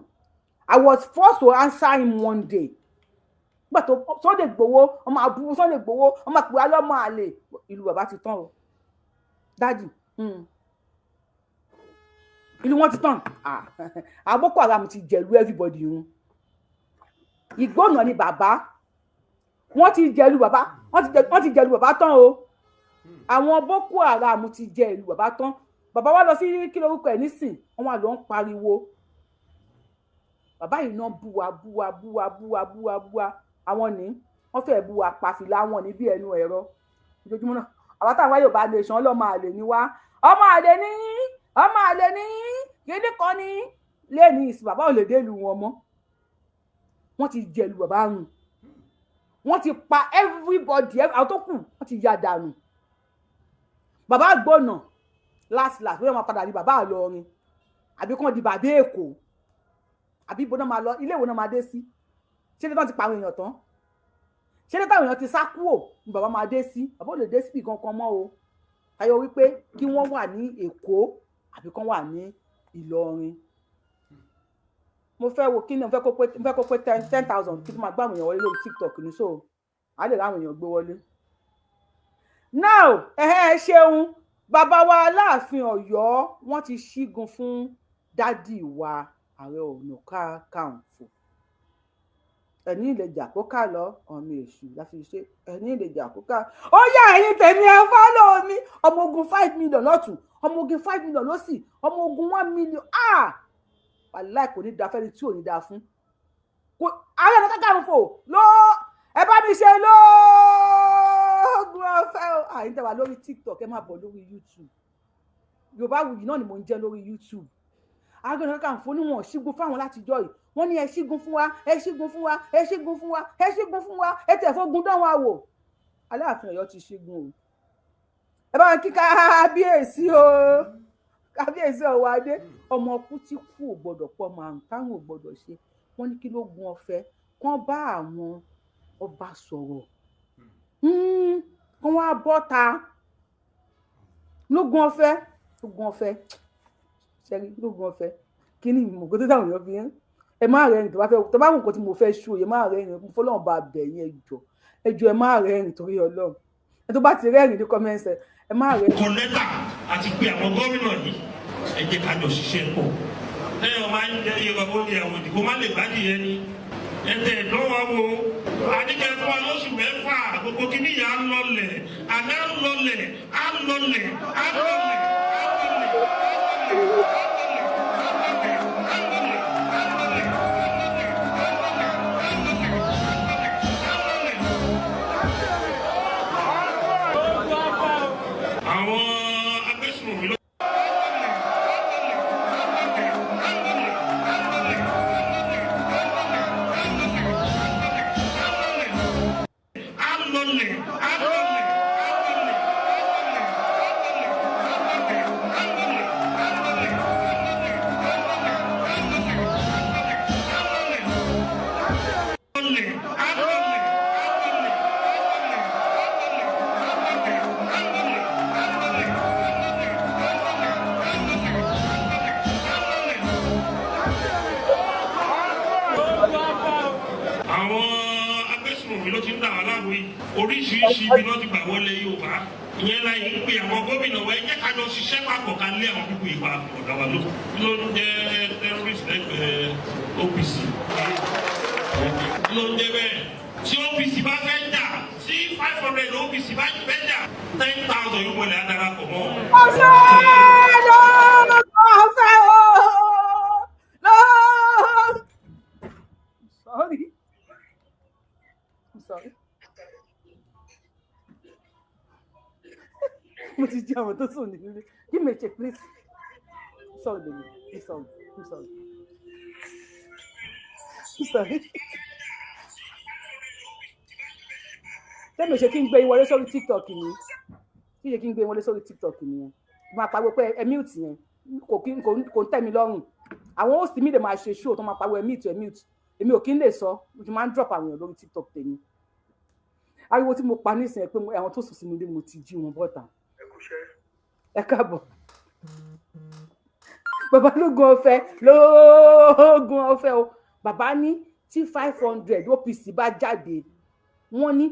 I was forced to answer him one day nígbà tó Sunday Igboho ọmọ àbúrò Sunday Igboho ọmọ àpò alọ́mọ àlè ìlú bàbá ti tán o dájì ìlú wọn ti tán àwọn Boko Haram ti jẹ̀lú everybody run Ìgbónà ni bàbá wọ́n ti jẹ̀lú bàbá wọ́n ti jẹ̀lú bàbá tán o àwọn Boko Haram ti jẹ ìlú bàbá tán bàbá wa lọ sí kí lórúkọ ẹ̀ nísìn wọ́n wà lọ ń pariwo bàbá yìí náà búwa àwọn ní wọ́n fẹ́ búwa pàfìlà wọn ní bí ẹnu ẹ̀rọ ojoojúmọ́ náà àwọn táwọn Yorùbá nation ọlọ́mọ àlè ní wá ọmọ àlè ní kíní kan ní lẹ́ni ìsìn bàbá ò lè dé ìlú wọn mọ́ wọ́n ti jẹ̀lú bàbá rùn wọ́n ti pa everybody àwọn tó kù wọ́n ti ya dànù bàbá gbọ́nà last wọ́n máa padà di bàbá Ìlọrin àbí kàn di bàbá Èkó àbí ibo náà máa lọ ilé ìwé náà máa dé sí ṣé ní tán ti pa àwọn èèyàn tán ṣé ní táwọn èèyàn ti sá kúrò ní bàbá máa dé sí bàbá ò lè dé síbi kankan mọ́ o ayọ̀ wípé kí wọ́n wà ní Èkó àbí kán wà ní Ìlọrin mo fẹ́ wo kí ni mo fẹ́ kó pé 10,000 kí tó máa gbá àwọn èèyàn wọlé lórí TikTok ní so á lè ráwọn èèyàn gbé wọlé. now ṣeun bàbá wa Aláàfin Ọ̀yọ́ wọ́n ti ṣígun fún dádì wa Ààrẹ Ọ̀nà Kakanfò ẹni ìlẹjà kó kà lọ ọmọ èṣù láti ṣe ẹni ìlẹjà kó kà ó yá ẹ̀yin tèmi ẹ fọ́lọ́ mi ọmọ ogun 5 million lọ́tún ọmọ ogun 5 million lọ́sì ọmọ ogun 1 million wàláì kò ní da fẹ́ni tí ò ní da fún Ààrẹ Ọ̀nà Kakanfò ló ẹ bá mi ṣe lóògùn ọ̀fẹ́ o àyín tẹwà lórí TikTok ẹ máa bọ̀ lórí YouTube Yorubawuyi náà ni mo ń jẹ́ lórí YouTube Ààrẹ Ọ̀nà Kakanfò ní wọn ṣígun fáwọn látijọ́ yìí wọ́n ní ẹ ṣígun fún wa ẹ ṣígun fún wa ẹ ṣígun fún wa ẹ ṣígun fún wa ẹ tẹ̀ fógun dán wa wò Aláàfin Ọ̀yọ́ ti ṣígun o ẹ bá wọn kí kábíyèsí o kábíyèsí ọwọ́ adé ọmọ ọkú tí kú ò gbọdọ̀ pọ̀ màrún táwọn ò gbọdọ̀ ṣe wọ́n ní kí ló gun ọ̀fẹ́ kán bá àwọn ọba sọ̀rọ̀ kán wá bọ́ta lógun ọ̀fẹ́ ṣẹ́rí lógun ọ̀fẹ́ kí ni ìmọ̀gbọ́n tó dáhùn yẹn fi hàn ẹ má rẹ́rìn tó bá wù nǹkan tí mo fẹ́ ṣó yẹ má rẹ́rìn mo fọlọ́run bá bẹ̀ yín ẹjọ́ ẹ má rẹ́rìn torí Ọlọ́run ẹ tó bá ti rẹ́rìn ní kọ́mẹ́ǹsì ẹ má rẹ́rìn. kọ lẹ́tà àti pé àwọn gómìnà yìí ẹ jẹ́ ká jọ ṣiṣẹ́ pọ̀ lẹ́yìn ọmọ ayé jẹ́ Yorùbá ó ní àwọn ìdìbò má lè gbádìí yẹn ni ẹ̀tẹ̀ ìdánwò wo àdìgẹ́ fún wa lóṣù mẹ́fà gbogbo kí níyà á lọlẹ̀ àná á lọlẹ̀ á lọlẹ̀ á lọlẹ̀. oríṣiríṣi ibi náà ti gbà wọlé Yorùbá ìyẹn láyé ń pè àwọn gómìnà wa ẹ jẹ́ ká jọ ṣiṣẹ́ papọ̀ ká lé àwọn pípọ̀ ìwà ọ̀dà wa ló ń jẹ́ terrorist lẹ́gbẹ̀ẹ́ OPC ló ń jẹ́ bẹ́ẹ̀ tí OPC bá fẹ́ jà tí 500 OPC bá fẹ́ jà 10,000 yóò wọlé adarapọ̀ mọ́. ọ̀sẹ̀ ọ̀fẹ́ o sorry. Mo ti jẹ́ àwọn tó sùn nílé. Give me a check, please. Sorry, baby. I'm sorry. Tẹ́mi ṣe kí n gbé wọlé sórí TikTok ni. Kí ṣe kí n gbé wọlé sórí TikTok ni. Máa pariwo pé ẹ mute yẹn. Kò ń tẹ́ mi lọ́rùn. Àwọn host mi lè máa ṣe show tó máa pariwo ẹ mute. Èmi ò kí n lè sọ. Mo ti máa ń drop àwọn èèyàn lórí TikTok tèmi. Ariwo tí mo pa nísìnyẹn pé àwọn tó sùn sínú ilé mo ti jí wọn bọ́ta. Ẹ káàbọ̀. Bàbá lóògùn ọ̀fẹ́ o. Bàbá ní tí 500 OPC bá jáde wọ́n ní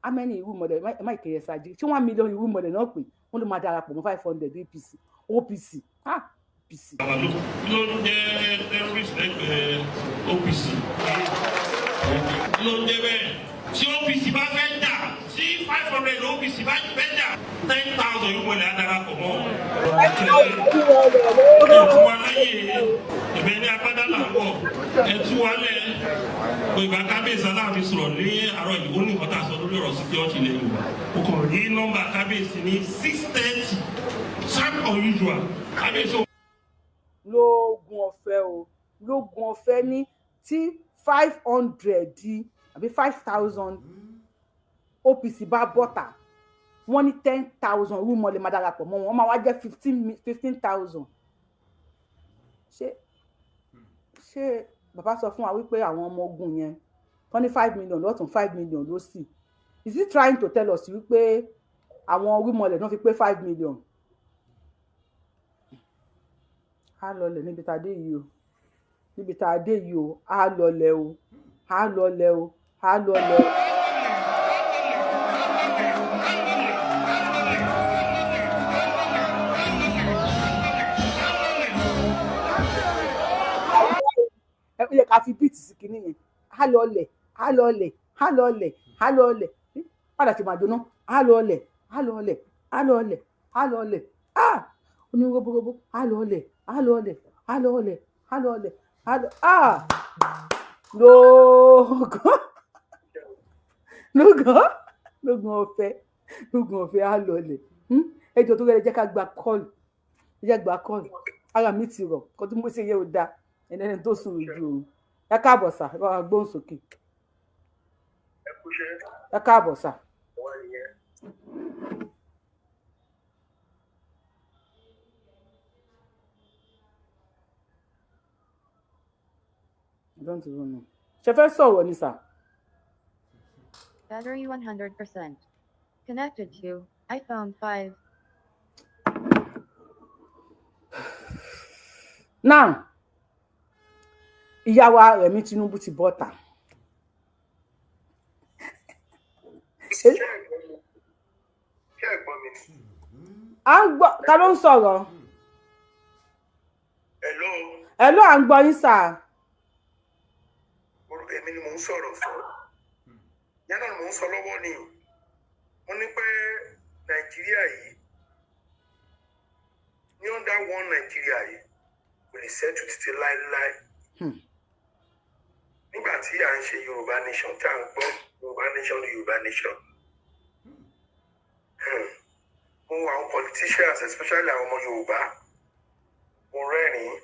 amẹ́ni ìrú mọ̀dẹ̀ ẹ má ìkẹyẹ ṣáájú tí 1 million ìrú mọ̀dẹ̀ náà pè wọ́n ló máa darapọ̀ mọ́ 500 OPC. OPC. ló ń jẹ́ terrorist lẹ́gbẹ̀ẹ́ OPC ló ń jẹ́ bẹ́ẹ̀ tí OPC bá fẹ́ jà tí 500 OPC bá bẹ́jà 10,000 yóò wọlé adarapọ̀ mọ́. Ẹ̀tú wa láyé ẹ̀bẹ̀ ní agbádá làwọ̀ ẹ̀tú wa lẹ̀ ìgbà kábíyèsí aláàbí sọ̀rọ̀ ní àárọ̀ yìí ó ní nǹkan tá a sọ lórí ọ̀rọ̀ security lẹ́yìn o kò rí nọ́mbà kábíyèsí ní 6:30 sharp unusual kábíyèsí. lóògùn ọ̀fẹ́ o lóògùn ọ̀fẹ́ ní tí 500 àbí 5,000 OPC bá bọ́tà wọ́n ní 10,000 rúmọ̀ lè máa darapọ̀ mọ́ wọn máa wá jẹ́ 15,000. ṣé bàbá sọ fún wa wípé àwọn ọmọ ogun yẹn wọ́n ní 5 million lọ́tún 5 million lósì? Is he trying to tell us wípé àwọn rúmọ̀lẹ̀ náà fi pé 5 million? á lọlẹ̀ níbi tá a dé yìí o níbi tá a dé yìí o á lọlẹ̀ o á lọlẹ̀ o á lọlẹ̀ o. ẹ yẹ ká fi bíìtì sí kinní yẹn á lọlẹ̀ á lọlẹ̀ á lọlẹ̀ á lọlẹ̀ padà tí màá jóná á lọlẹ̀ á lọlẹ̀ á lọlẹ̀ á lọlẹ̀ á onírogbogbo á lọlẹ̀ á lọlẹ̀ á lọlẹ̀ á lọlẹ̀ á lọ lóògùn ọ̀fẹ́ á lọlẹ̀. ẹjọ́ tó rẹ̀ jẹ́ ká gba kọ́ọ̀lù ara mi ti rọ̀ kó tí mo ṣe yẹ ò dáa ẹni tó sùn ojú oorun. ẹ káàbọ̀ sà ẹ bá wa gbóhùn sókè. ẹ káàbọ̀ sà. ṣe fẹ́ sọ̀rọ̀ ni sà. Battery 100%. Connected to iPhone 5. Now, ìyá wa Rẹ̀mí Tinubu ti bọ́ta. À ń gbọ́, ta ló ń sọ̀rọ̀? Hello, à ń gbọ́ yín sà. Èmi ni mò ń sọ̀rọ̀ fún. Yánà mò ń sọ lọ́wọ́ ni. Wọ́n ní pé Nàìjíríà yìí, ní under one Nàìjíríà yìí, kò lè ṣẹ́tù títí láéláé. Nígbà tí à ń ṣe Yorùbá nation, tí à ń gbọ́ Yorùbá nation ní Yorùbá nation. Mo wo àwọn politicians, especially àwọn ọmọ Yorùbá, mo rẹ́rìn-ín.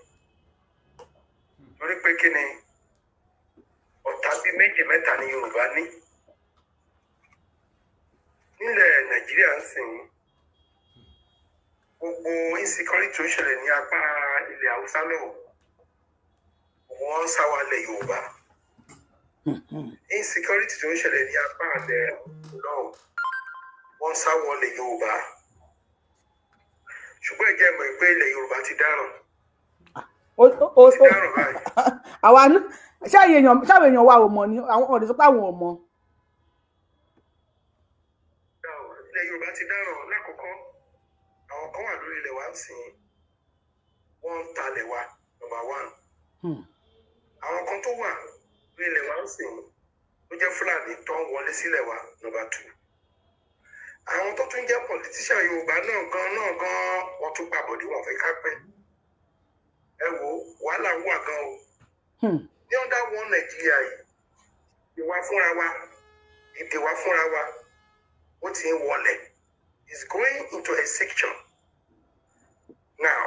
Torí pé kí ni? Ọ̀tá bíi méjì mẹ́ta ní Yorùbá ní. Nílẹ̀ Nàìjíríà ń sìn gbogbo insecurity tó ṣẹlẹ̀ ní apá ilẹ̀ Haúsá náà wọ́n ń sáwálẹ̀ Yorùbá. Insecurity tó ṣẹlẹ̀ ní apá ilẹ̀ náà wọ́n ń sáwọ́lẹ̀ Yorùbá. Ṣùgbọ́n ìjẹ́ mọ̀ pé ilẹ̀ Yorùbá ti dáràn. Ti dáràn báyìí. Àwa ṣáà èèyàn wa ò mọ̀ ni àwọn ọ̀dẹ̀ sọ pé àwọn ò mọ̀. Ilẹ̀ Yorùbá ti dáràn lákòókò àwọn kan wà lórí ilẹ̀ wa ń sìn wọ́n ń talẹ̀ wa number one. Àwọn kan tó wà lórí ilẹ̀ wa ń sìn ló jẹ́ Fúlàní tó ń wọlé sílẹ̀ wa number two. Àwọn tó tún jẹ́ politician Yorùbá náà gan wọ́n tún gbàbọ̀dé wọn fẹ́ ká pẹ́. Ẹ wo wàhálà wà gan o. Ní under one Nàìjíríà yìí ìwà fúnra wa èdè wa fúnra wa ó ti ń wọlé is going into a section now.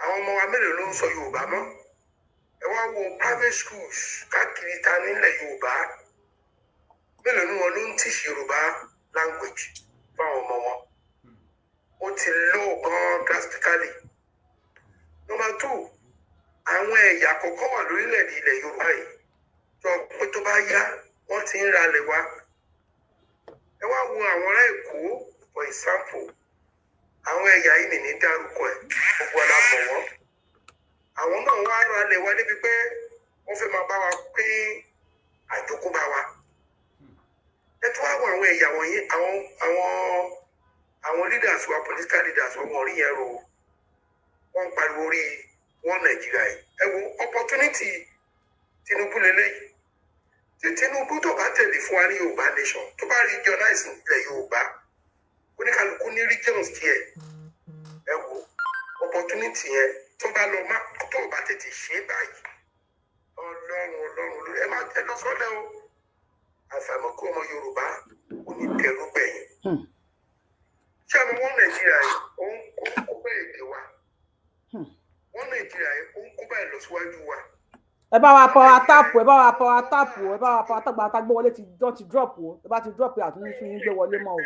Àwọn ọmọ wa mélòó ló ń sọ Yorùbá mọ́? Ẹ wá wo private schools káàkiri ta nílẹ̀ Yorùbá mélòó ni wọn ló ń teach Yorùbá language fáwọn ọmọ wọn? Ó ti low gan drastically. Number two, àwọn ẹ̀yà kọ̀ọ̀kan wà lórílẹ̀-èdè ilẹ̀ Yorùbá yìí tó pé tó bá yá wọ́n ti ń ralẹ̀ wá. Ẹ wá wo àwọn ará Èkó for example, àwọn ẹ̀yà yìí nìní dárúkọ ẹ̀ gbogbo alábọ̀ wọ́n. Àwọn náà wá ralẹ̀ wá débi pé wọ́n fẹ́ máa bá wa pín àjókòbá wa. Ẹ tún wá wo àwọn ẹ̀yà wọ̀nyí, àwọn leaders wa, political leaders wa, wọ́n rí yẹn ro. Wọ́n ń pariwo orí wọn Nàìjíríà yìí. Ẹ wo opportunity Tinubu lélẹ́yìí Tinubu tó bá tẹ̀lé fún wa ní Yorùbá nation tó bá regionalize ilẹ̀ Yorùbá oníkálukú ní regions díẹ̀ ẹ wo opportunity yẹn tó bá lọ má tó bá tètè ṣe báyìí Ọlọ́run ẹ má tẹ lọ sọ́lẹ̀ o àfàìmọ̀ kó ọmọ Yorùbá ò ní tẹrú gbẹ̀yìn ṣé àwọn wọn Nàìjíríà yìí ó ń kó bẹ́ẹ̀ èdè wa wọn Nàìjíríà yìí ó ń kó bẹ́ẹ̀ lọ síwájú wa. Ẹ bá wa power tap ẹ bá wa power tap ẹ bá wa power tap gba gbé wọlé ti drop o ẹ bá ti drop àtúntò tún yín gbé wọlé mọ́ o.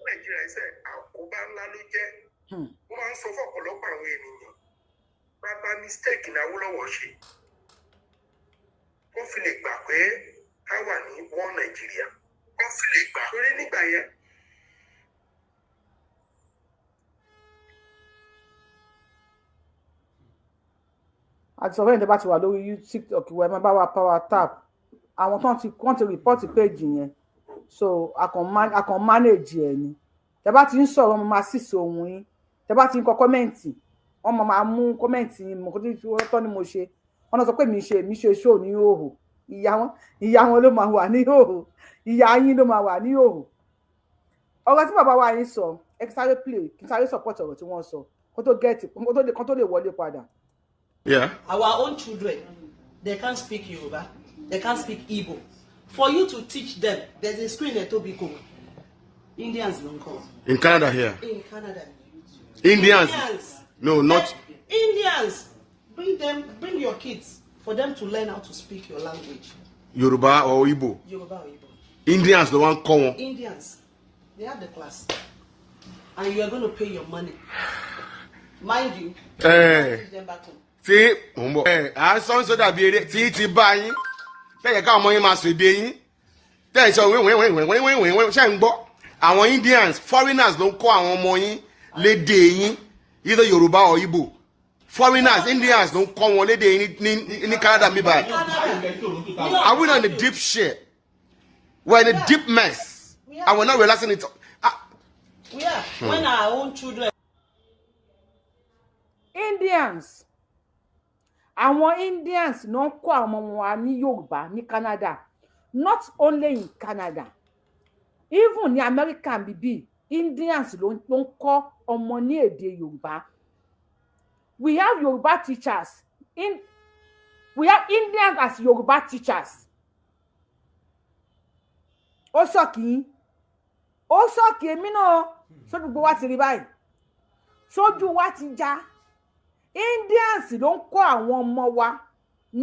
Nàìjíríà iṣẹ́ àkóbá ńlá ló jẹ́ wọ́n máa ń sọ fún ọ̀pọ̀lọpọ̀ àwọn ènìyàn bàbá mistake ní Awólọ́wọ̀ ṣe wọ́n fi lè gbà pé ká wà ní wọ́n Nàìjíríà wọ́n fi lè gbà torí nígbà yẹn. àti sọ fẹ́yìn tó bá ti wà lórí TikTok wẹ́ẹ́ máa bá wa power tap àwọn wọ́n ti report page yẹn so a kàn manage ẹ̀ ni tẹ́ bá ti ń sọ̀rọ̀ mo máa sísè ohun yín tẹ́ bá ti ń kọ kọ́mẹ̀ǹtì wọ́n máa mú kọ́mẹ̀ǹtì yín mo kò tí wọ́n tọ́ ni mo ṣe wọ́n náà sọ pé mi ṣe show ní ìhòòhò ìyá wọn ló máa wà ní ìhòòhò ìyá yín ló máa wà ní ìhòòhò ọ̀rọ̀ tí bàbá wa yín sọ ẹ kí sáré play kí sáré support ọ̀rọ̀ tí wọ́n sọ kó tó lè wọlé padà. Yeah. Our own children, they can't speak Yoruba, they can't speak Igbo. For you to teach them, there's a screen at Tobiko. Indians don't come. In Canada here? In Canada. Indians? No, not... Indians! Bring your kids for them to learn how to speak your language. Yoruba or Igbo? Yoruba or Igbo. Indians, the one come. Indians. They have the class. And you are going to pay your money. Mind you, teach them back home. Tí mo ń bọ̀ à sọ ń sọ́dà bí eré tí ti bá yín tẹ́yẹ̀ ká ọmọ yín máa sọ èdè yín tẹ́yẹ̀ sọ wíwíwíwíwíwíwíwíwí ṣe ń gbọ́ àwọn Indians foreigners ló ń kọ́ àwọn ọmọ yín lédè yín either Yorùbá or Igbo foreigners Indians ló ń kọ́ wọn lédè yín ní Canada mi báyìí. Are we not in the deep shit? We're in a deep mess and we're not realizing it. We are. When our own children. Indians. Àwọn Indians ló ń kọ́ àwọn ọmọ wa ní Yorùbá ní Canada, not only in Canada, even ní America bíbí Indians ló ń kọ́ ọmọ ní èdè Yorùbá. We have Yoruba teachers. We have Indians as Yoruba teachers. Ó ṣọ́ọ̀kì èmi náà sójú gbogbo wa ti rí báyìí sójú wa ti já. Indians ló ń kọ́ àwọn ọmọ wa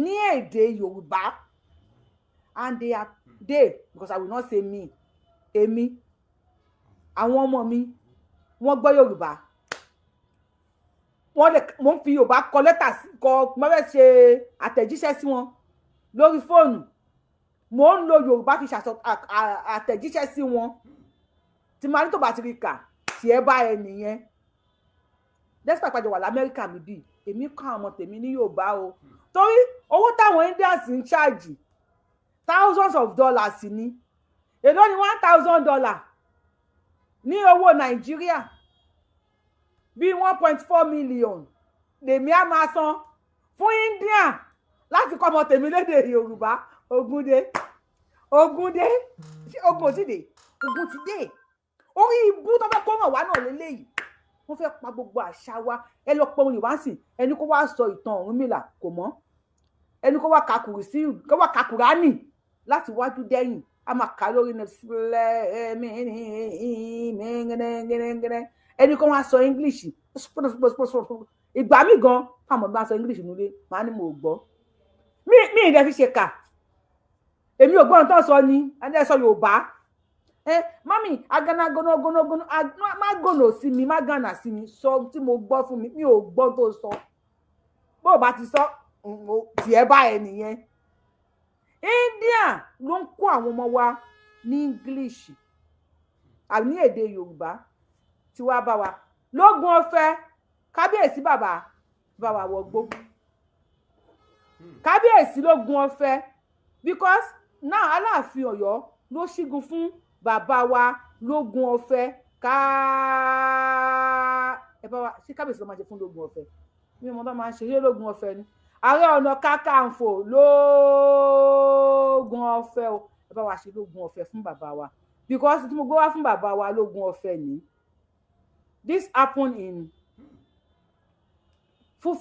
ní èdè Yorùbá, and they because I will not say me èmi àwọn ọmọ mi wọ́n gbọ́ Yorùbá mo ń fi Yorùbá kọ lẹ́tà kọ mo fẹ́ ṣe àtẹ̀jíṣẹ́ sí wọn lórí fóònù mo ń lo Yorùbá fi ṣàṣọ àtẹ̀jíṣẹ́ sí wọn tí màá ní tó bá ti rí kà tí ẹ bá ẹ nìyẹn. Despite pàjọ wà l'Amẹ́ríkà mi bí èmi kọ́ àwọn ọmọ tèmi ní Yorùbá o torí owó táwọn Indians ń ṣáàjì thousands of dollars ni èló ni $1,000 ní owó Nàìjíríà bí 1.4 million lèmi á máa san fún India láti kọ́ ọmọ tèmi lédè Yorùbá. Ogun ti dé orí ibú tó fẹ́ kó ràn wá náà lélẹ́yìí wọ́n fẹ́ pa gbogbo àṣà wa. Ẹ lọ pọ̀ Yorùbá sí ẹni kó wá sọ ìtàn Ọ̀rúnmìlà kò mọ́ ẹni kó wá ka Kùránì láti wájú dẹ́yìn a máa kà lórí ẹni kó wá sọ English ìgbà mi gan fáwọn bá sọ English nílé màá ní mo gbọ́ mi ìdẹ fi ṣe kà èmi ò gbọ́ ohun tó sọ ni ẹni ẹ sọ Yorùbá mami aganagono má gònà sí mi má gànà sí mi sọ tí mo gbọ́ fún mi ò gbọ́ tó sọ bó o bá ti sọ tiẹ̀ bá ẹ nìyẹn. India ló ń kó àwọn ọmọ wa ní English àní èdè Yorùbá tí wàá bá wa lógun ọ̀fẹ́ kábíyèsí bàbá wa wọgbó kábíyèsí lógun ọ̀fẹ́ because now Aláàfin Ọ̀yọ́ ló ṣígun fún bàbá wa lógun ọ̀fẹ́ ẹ bá wa ṣé kábíyèsí ló máa ṣe fún lógun ọ̀fẹ́ mi ò mọ bá máa ń ṣe yé lógun ọ̀fẹ́ ni Ààrẹ Ọ̀nà Kakanfò lóògùn ọ̀fẹ́ o ẹ bá wa ṣe lóògùn ọ̀fẹ́ fún bàbá wa because tí mo gbé wá fún bàbá wa lóògùn ọ̀fẹ́ ni this happened in full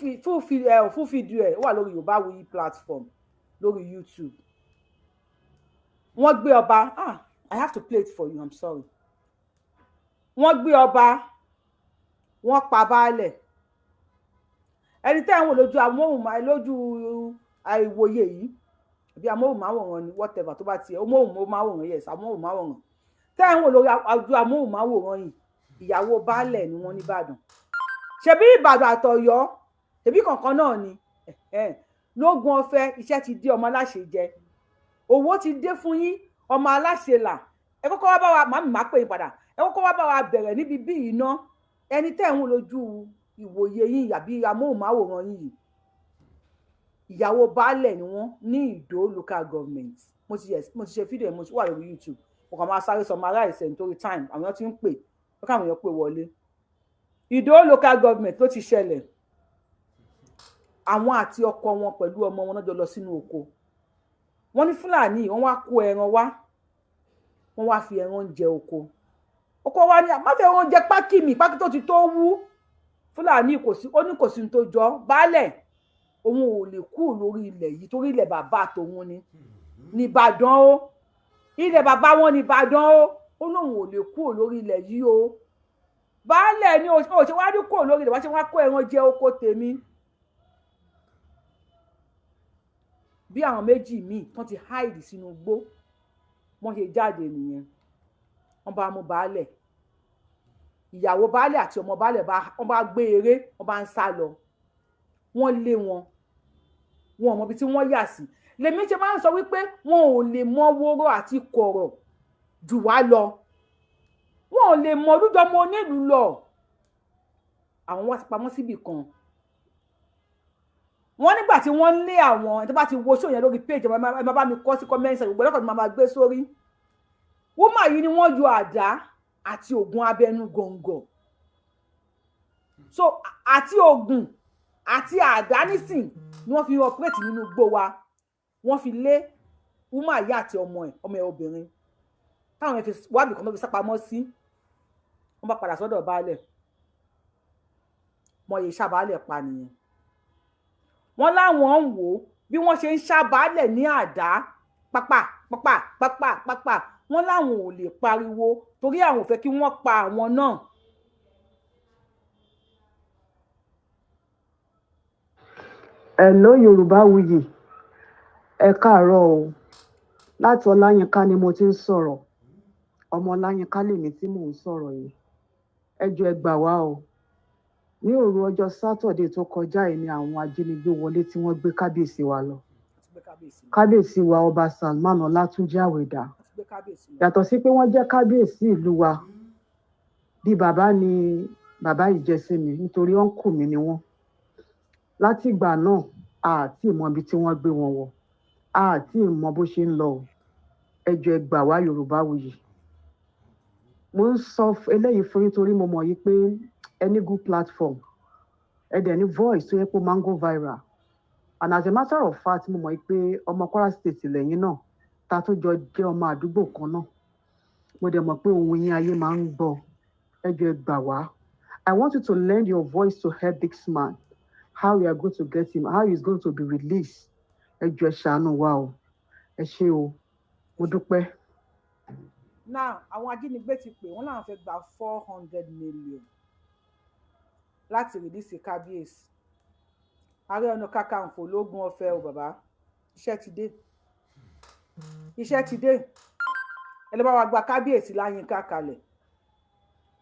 video ẹ wà lórí Yorubawuyi platform lórí YouTube. Wọ́n gbé ọba I have to play it for you, I'm sorry. Wọ́n gbé ọba, wọ́n pa baálẹ̀. Ẹni tẹ́ ń wò lójú amóhùnmáwòrán lójú àìwòye yìí bí amóhùnmáwòrán ni whatever tó bá tiẹ̀ amóhùnmáwòrán yes amóhùnmáwòrán tẹ́ ń wò lórí ojú amóhùnmáwòrán yìí ìyàwó baálẹ̀ ni wọ́n ní Ìbàdàn. Ṣebí Ìbàdàn àtọ̀yọ́ ṣebí kankan náà ni lógún ọ̀fẹ́ iṣẹ́ ti dé ọmọ aláṣẹ jẹ owó ti dé fún yín ọmọ aláṣẹ là ẹ kọ́kọ́ wá bá wa màmí má pè yín padà ẹ kọ́kọ́ wá bá wa bẹ̀rẹ̀ níbi bí iná ẹni tẹ́ ń wò lójú ìwòye yín àbí amóhùnmáwòrán yìí ìyàwó baálẹ̀ ni wọ́n ní Ìdó local government mo ti ṣe fídíò mo ti wà lórí YouTube mo kàn máa sáré summarize nítorí time àwọn tí ń pè ó káwọn èèyàn pè wọlé Ìdó local government ló ti ṣẹlẹ̀ àwọn àti ọkọ wọn pẹ̀lú ọmọ wọn náà jọ lọ sínú oko wọ́n ní Fúlàní wọ́n wá kó ẹran wá wọ́n wá fi ẹran jẹ oko wa ní má fẹ́ ẹran jẹ pákí mi pákí tó ti tó wú Fúlàní kò sí ó ní kò sí tó jọ baálẹ̀ òun ò lè kú lórí ilẹ̀ yìí torí ilẹ̀ bàbá tòun ni Ìbàdàn o ilẹ̀ bàbá wọn ní Ìbàdàn o ó lóun ò lè kú lórí ilẹ̀ yìí o baálẹ̀ ni ó ṣe wá ní kú lórí ilẹ̀ wá ṣe wá kó ẹran jẹ oko tèmi bí àwọn méjì míì tán ti hide sínú igbó wọ́n ṣe jáde nìyẹn wọ́n bá mú baálẹ̀ ìyàwó baálẹ̀ àti ọmọ baálẹ̀ wọ́n bá gbé eré wọ́n bá ń sá lọ wọ́n lé wọn ò mọ ibi tí wọ́n yà sí lèmi ṣe máa ń sọ wípé wọn ò lè mọ wóró àti kọ̀rọ̀ jù wá lọ wọn ò lè mọ olújọmọ onílùú lọ àwọn wá ti pamọ́ síbì kan wọ́n nígbà tí wọ́n lé àwọn ẹni tó bá ti wo show yẹn lórí page ẹ má bá mi kọ sí comment section gbogbo ẹlẹ́kọ̀ọ́ ni máa gbé sórí woman yìí ni wọ́n yọ àdá àti ògùn abẹnú gọ̀ǹgọ̀ so àti ògùn àti àdá nísìn ni wọ́n fi operate nínú igbó wa wọ́n fi lé woman yìí àti ọmọ ẹ̀ obìnrin táwọn ẹ̀ fi wábì kan tó fi sápamọ́ sí wọ́n bá padà sọ́dọ̀ baálẹ̀ mọ iye ṣàbálẹ̀ pa nìyẹn wọ́n láwọn ń wò ó bí wọ́n ṣe ń ṣàbálẹ̀ ní àdá pápá wọ́n láwọn ò lè pariwo torí àwọn ò fẹ́ kí wọ́n pa àwọn náà. Hello Yorubawuyi ẹ káàárọ̀ o láti Ọláyínká ni mo ti ń sọ̀rọ̀ ọmọ Ọláyínká lèmi tí mò ń sọ̀rọ̀ yìí ẹ jọ̀ọ́ ẹ gbà wá o ní òru ọjọ́ sátọ̀dé tó kọjá yìí ni àwọn ajínigbé wọlé tí wọ́n gbé kábíyèsí wa lọ kábíyèsí wa ọba Salman Ọlátúnjí Àwẹ̀dá yàtọ̀ sí pé wọ́n jẹ́ kábíyèsí ìlú wa bí bàbá ni bàbá yìí jẹ́ sí mi nítorí ọ̀nkù mi ni wọ́n láti ìgbà náà àti ìmọ̀ ibi tí wọ́n gbé wọn wọ̀ àti ìmọ̀ bó ṣe ń lọ o ẹ jọ̀ọ́ ẹ gbà wá Yorùbáwùyí mo ń sọ eléyìí fún yín torí mo mọ̀ yìí pé any good platform any voice tó yẹ kó máa ń go viral and as a matter of fact mo mọ̀ pé ọmọ Kwara State lẹ́yìn náà ta tó jọ jẹ́ ọmọ àdúgbò kan náà mo dẹ̀ mọ̀ pé ohun yín ayé máa ń gbọ́ ẹ jọ̀ọ́ ẹ gbà wá I want you to lend your voice to help this man how we are going to get him how he is going to be released ẹ jọ̀ọ́ ẹ ṣàánú wa o ẹ ṣé o mo dúpẹ́. now àwọn ajínigbé ti pè wọ́n láwọn fẹ́ gba 400 million láti rìlíìsì kábíyèsí Ààrẹ Ọ̀nà Kakanfò lógún ọ̀fẹ́ o bàbá iṣẹ́ ti dé ẹ lọ bá wa gba kábíyèsí Láyínká kalẹ̀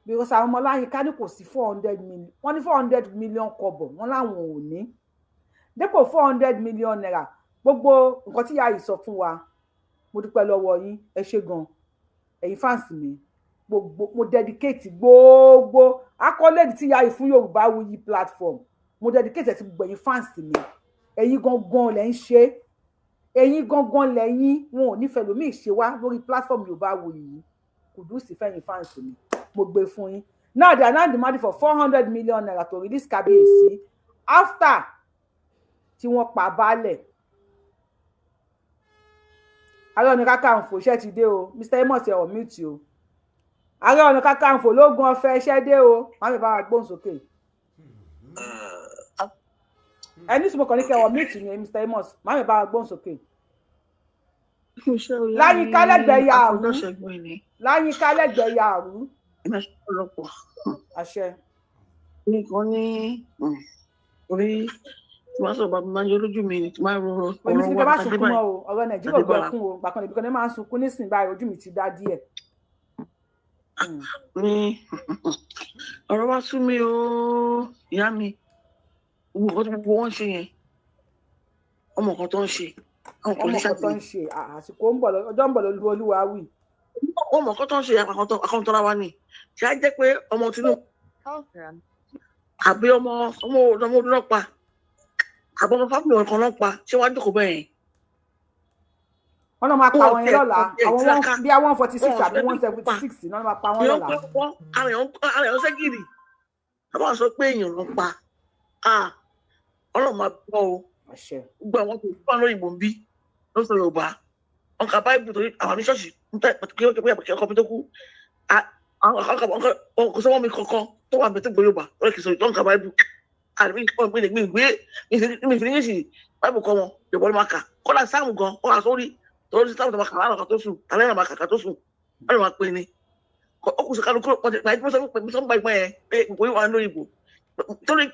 bí wọ́n sàwọn ọmọ Láyínká ní kò sí 400 million wọ́n ní 400 million kọ́bọ̀ wọ́n láwọn ò ní dépò 400 million naira gbogbo nǹkan tí ìyá yìí sọ fún wa mo dúpẹ́ lọ́wọ́ yín ẹ ṣé gan ẹ̀yin fans mi gbogbo mo dedicate gbogbo akọ́lẹ́dì tí ìyá yìí fún Yorubawuyi platform mo dedicate ẹ̀ sí gbogbo ẹ̀yin fans mi ẹ̀yin gangan lẹ́ ń ṣe ẹ̀yin gangan lẹ́yìn wọn ò nífẹ̀ẹ́ lómi ìṣe wá lórí platform Yorubawuyi yìí Kùdùsì fẹ́yìn fans mi mo gbé fún yín now they are now demanding for 400 million naira to release kábíyèsí after tí wọ́n pa baálẹ̀. Ààrẹ Ọ̀nà Kakanfò iṣẹ́ ti dé o, Mr. Amos ẹ̀ ọ̀mùtì o. Ààrẹ Ọ̀nà Kakanfò lógún ọ̀fẹ́ iṣẹ́ dé o, màmí bá wa gbóhùn sókè. Ẹni sùnmọ̀ kan ní kẹ́ ọ̀mùtì ni Mr. Amos, màmí bá wa gbóhùn sókè. Láyínká lẹ́gbẹ̀ẹ́ yàrú, láyínká lẹ́gbẹ̀ẹ́ yàrú. Àṣẹ. Nìkan ní orí tí wọ́n sọ bàbá máa ń yọ lójú mi tí máa ń rọrọ ọ̀rọ̀ wa bá sunkún mọ́ o, ọ̀rọ̀ Nàìjíríà ò gbẹ̀kún o, gbàkan níbi kan ní máa ń sunkún nísìnyí báyìí ojú mi ti dá díẹ̀. Ní ọ̀rọ̀ wa sú mi o, ìyá mi, gbogbo wọn ṣe yẹn, ọmọ kan tó ń ṣe. Ọmọ kan tó ń ṣe àsìkò ń bọ̀ ọjọ́ ń bọ̀ lólu Olúwa wí. Ọmọ kan tó ń ṣe àkọ́ntọ́ra wa ni, ṣe á jẹ́ pé ọmọ Tinubu àbí ọmọ ọlọ́pàá àbọ̀ ọmọ fábílì ọ̀kan ọlọ́pàá ṣé wàá jókòó bẹ́ẹ̀ yẹn. Wọ́n náà máa pa wọn yẹn lọ́la, àwọn bí i 146 àbí 176 náà máa pa wọn lọ́la. Ara èèyàn ṣẹ́gìrì, àbá sọ pé èèyàn ló pa, Ọlọ́run máa gbọ́ o. Gbogbo àwọn tó wà lórí ìbò ń bí ló sọ Yorùbá, wọn kà báyìí torí àwọn ní ṣọ́ọ̀ṣì ń tẹ̀ kí ọkọ̀ mi tó kú. Kò sọ́wọ́ mi kankan tó wà mẹ́tò gbé Yorùbá lórí kìí sọ ìtọ́ nǹkan báyìí àbí mi fi ní sí báyìí kọ́ wọn Yorùbá ló máa kà kọ́lá sáàmù gan kọ́lá sórí torí sáàmù tó máa kà láàrín ọ̀kan tó sùn tàbí ẹ̀rọ máa kà tó sùn wọ́n lè máa pè ní. Ó kù sí kálukú pàtẹ́ pàtẹ́ sọ ń bá ìgbà yẹn pé ìbò yìí wà lórí ìbò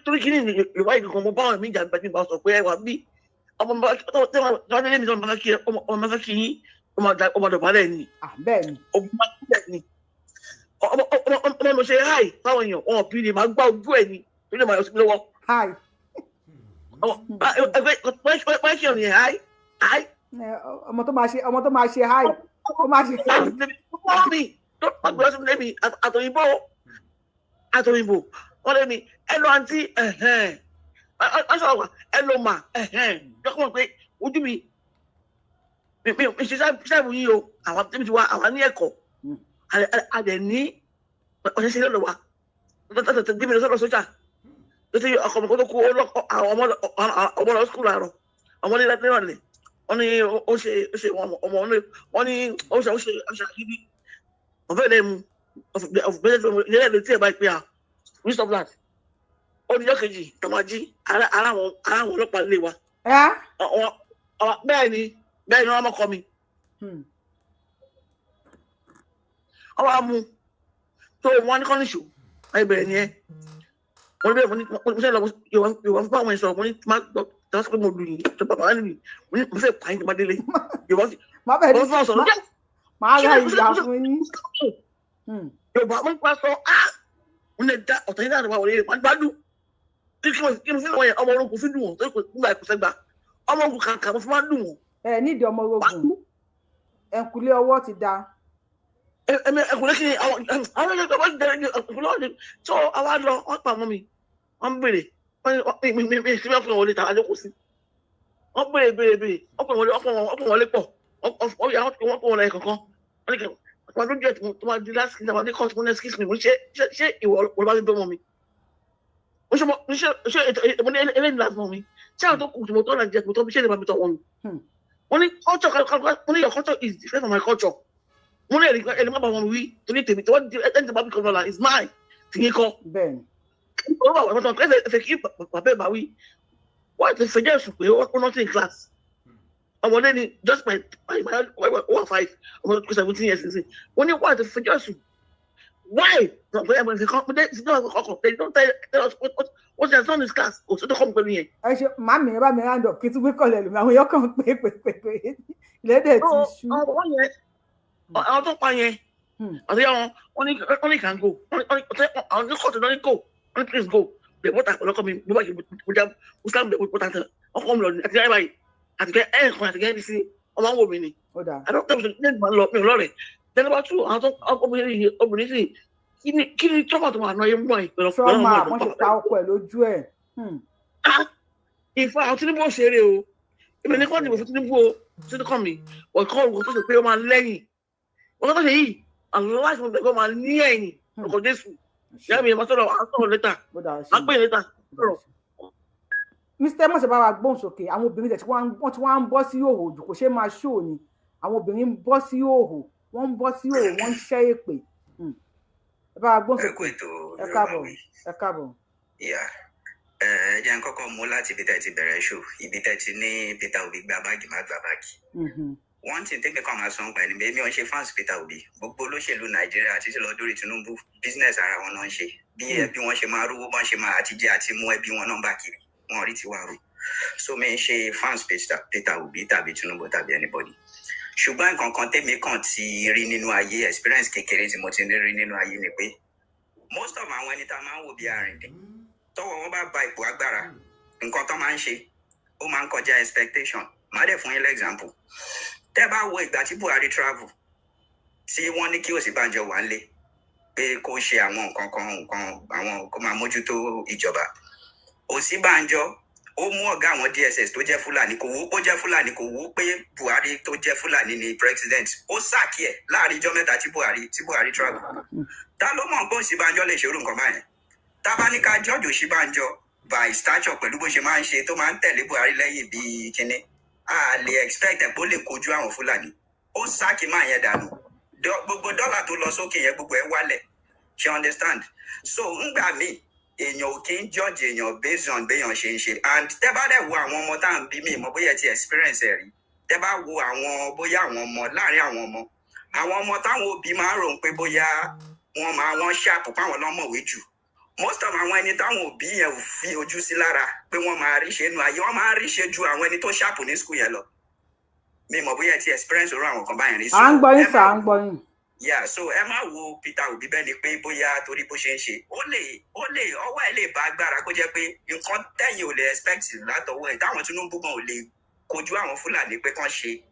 torí kí ni Yorùbá yìí kankan mo bá wọn mí jà nípa tí mo sọ pé ẹ wà bí ọmọ máa kí yín ọmọ dọ̀bálẹ̀ ni ọmọ mo ṣe háì fáwọn èèyàn wọn bí ni màá gbá ojú ẹ ni nílé màá yọ sí lọ́wọ́. Háì. Wọ́n ṣe ọ̀nìyàn háì. Ọmọ tó máa ṣe háì. Ó máa ṣe háì. Wọ́n mi ọgbẹ́ ọ̀sùn lé mi àtòyìnbó wọ́n lé mi ẹ lọ àǹtí ọ̀ṣọ́ ẹ lọ mà lọ́kọ̀ pé ojú mi ṣe sáàbù yín o àwọn tí mi ti wá àwọn ní ẹ̀kọ́. Adẹ ní ọ̀sẹ̀ sílẹ̀ lọ́wọ́ tọ́tọ̀tọ̀ gbé mi lọ sọ́dọ̀ sójà tó ti ọkọ̀ mi kó tó kú ọmọ lọ skul àárọ̀ ọmọ ní láti níwọ̀n lẹ̀ wọ́n ní ó ṣe ọmọ wọn ní ó ṣe àkíní ọ̀fẹ́ lẹ́mu ọ̀fẹ́ lẹ́mu tí ẹ̀ bá pè á mr black ó ní ọjọ́ kejì tọ́májí ara àwọn ọlọ́pàá lè wa bẹ́ẹ̀ ni wọ́n mọ́kọ mi. Ọwọ́ amú tó wọn ní kọ́nìṣó ayébẹ̀rẹ̀ ni ẹ wọ́n bẹ̀rẹ̀ mo ṣe lọ Yorùbá fún àwọn ìṣòro mo ní máa gbọ́ tẹ́wọ́n pé mo lù yìí tó bàbá nìyí mo fẹ́ pààyàn tó máa délé Yorùbá fún àwọn sọ̀rọ̀ máa ra ìyá fún yín. Yorùbá mo ń pa sọ mo lè da ọ̀tọ̀ yín dáadáa wọlé wọn gbádùn kí mo fi wọn yẹn ọmọ orogún fi dùn wọn tó kò nígbà ìkùsẹ́ gbà ọmọ orogún kàkà mo fi máa dùn wọn. Ẹ nídìí ọmọ orogún ẹ̀kúlé ọwọ́ ti da. Ẹkùnrin kí ni àwọn ẹgbẹ́ wọn jẹ́ ẹkùnrin ọ̀dẹ tó àwa lọ wọ́n pa àwọn mi wọ́n bèrè wọ́n ní ìsinmi ọkùnrin wọlé tàwa lóko sí wọ́n bèrè ọkùnrin wọlé pọ̀ wọ́n pọ̀ wọlé kankan wọ́n ní kí wọ́n lójú ẹ̀ tó máa di last kìnnìkan ní kọ́ọ̀tù ní excuse me mo ṣe ìwọ olùbá mi bẹ́ mọ́ mi mo ní eléyìí láti mọ́ mi ṣé àwọn tó kù tó tó nàìjíríà tó bí ṣé lè bá mi tọ́ wọn mi wọ́n ní your culture is different from my culture. Mo lè rí ẹni má bá wọn wí torí tèmi tí wọ́n ẹni tí bá bí kọ́ńtà is mine tí yín kọ́. Bẹ́ẹ̀ni. Ó wà wọ́n tán ẹsẹ̀ kí bàbá ẹ̀ bá wí. Wọ́n ti fẹjọ́ ẹ̀sùn pé ó not in class. Ọmọdé ni just my 5 ọmọdé 17 years nsìn. Wọ́n ní wọ́n ti fẹjọ́ ẹ̀sùn. Why? They don't tell us what's their son is class. Kò sódò kọ́ mi pẹ̀lú yẹn. Ẹ ṣe màmí ẹ bá mi round up kí tún gbé kọ̀lẹ̀ lùmí àwọn yọkàn pé lẹ́dẹ̀ ti ṣú. Àwọn tó pa yẹn àti àwọn wọ́n ní can go àwọn ní kóòtù náà ní go wọ́n ní please go bẹ̀ bọ́tà ọlọ́kọ̀ mi bó bá ṣe bójá muslim bẹ̀ bọ́tà tẹ̀ ọkọ̀ mi lọ ní àti ẹ̀rọ àtìkẹ́ ẹ̀ẹ̀kan àtìkẹ́ ẹ̀bí sí ọmọ àwọn òmìnir àdókòtò mi lọ́rẹ̀ tẹ́lẹ̀bá tú àwọn tó obìnrin sì kí ni tọ́pọ̀ tó máa ná yẹn mú àyè pẹ̀lú ọmọ àwọn ṣe pa ọkọ ẹ̀ lójú ẹ̀. ìfọ àwọn Tinubu ṣeré o ìbí ní kọ́ọ̀tù ìbò fún Tinubu o títí kọ́ mi ọ̀kọ́ ògùn tó ṣe pé ó máa lẹ́yìn wọ́n tó ṣe yìí àwọn láti mọ̀ pé ó máa ní ẹ̀yìn ọkọ̀ Jésù ìyá mi máa sọ̀rọ̀ àwọn sọ̀rọ̀ lẹ́tà á pè lẹ́tà sọ̀rọ̀. Mr. Mose bá wa gbóhùn sókè àwọn obìnrin tẹ̀ tí wọ́n ti wá ń bọ́ sí òhò jù kò ṣe máa ṣó ni àwọn obìnrin ń bọ́ sí òhò wọ́n ń bọ́ sí òhò wọ́n ń ṣẹ́ èpè ẹ bá wa gbóhùn sókè ẹ káàbọ̀. Jẹ́ n kọ́kọ́ mú láti ibi tẹ́ ti bẹ̀rẹ̀ ṣò ibi tẹ́ ti ní Peter Obi gba báàgì má gba báàgì. Wọ́n ti tẹ́gbẹ́ kan máa san pa ẹni bẹ́ẹ̀ mi ò ń ṣe fans Peter Obi gbogbo olóṣèlú Nàìjíríà títí lọ dórí Tinubu business ara wọn náà ń ṣe bí ẹbí wọn ṣe máa rówó bọ́n ṣe máa àtijẹ́ àti mú ẹbí wọn náà bá kiri wọn rí tiwa rò so mi ń ṣe fans Peter Obi tàbí Tinubu tàbí anybody ṣùgbọ́n nǹkan kan tèmi kàn ti rí nínú ayé experience kékeré tí mo ti rí nínú ayé ni pé most of àwọn ẹni tá a máa ń wò bí arìndín tọ́wọ́ wọn bá ba ipò agbára nǹkan tó máa ń ṣe ó máa ń kọjá expectation má dẹ̀ fún yín lẹ́gbàmpù tẹ́ bá wo ìgbà tí Buhari travel tí wọ́n ní kí Ọ̀ṣínbàjò wà nílé pé kó ṣe àwọn nǹkan àwọn kó máa mójútó ìjọba Ọ̀ṣínbàjò ó mú ọ̀gá àwọn DSS tó jẹ́ Fúlàní kò wó pé jẹ́ Fúlàní kò wó pé Buhari tó jẹ́ Fúlàní ni president ó sàkí ẹ̀ láàrin ijọ́ mẹ́ta tí Buhari travel ta ló mọ̀ pé Ọ̀ṣínbàjò lè ṣerú nǹkan báyẹn tábánikà George Ọ̀ṣínbàjò by stature pẹ̀lú bó ṣe máa ń ṣe tó máa ń tẹ̀lé Buhari lẹ́yìn bíi kinní a lè expect ẹ̀ bó lè kojú àwọn Fúlàní ó sáàkì máa yẹn dànù gbogbo dọ́là tó lọ sókè yẹn gbogbo ẹ̀ wálẹ̀ ṣe understand so ngbà míì èèyàn ò kí ń judge èèyàn based on béèyàn ṣe ń ṣe and tẹ́ bá dẹ̀ wo àwọn ọmọ tá à ń bí mi mọ̀ bóyá ti experience ẹ̀ rí tẹ́ bá wo àwọn bóyá àwọn ọmọ láàrin àwọn ọmọ táwọn òbí máa ń rò pé bóyá wọ́n ṣàpò páwọn lọ́mọ̀wé jù most of àwọn ẹni táwọn òbí yẹn ò fi ojú sí lára pé wọ́n máa rí ṣe nù ayé wọ́n máa rí ṣe ju àwọn ẹni tó ṣàpò ní school yẹn lọ mi mọ̀ bóyá ti experience orú àwọn kan báyẹn rí. à ń gbọ́ yín sà à ń gbọ́ yín. yeah so ẹ má wo Peter Obi bẹ́ẹ̀ ni pé bóyá torí bó ṣe ń ṣe ó lè ọwọ́ ẹ̀ lè bá agbára kó jẹ́ pé nǹkan tẹ̀yìn ò lè expect látọwọ́ ẹ̀ táwọn Tinubu gan ò lè kojú àwọn Fúlàní pé kán ṣe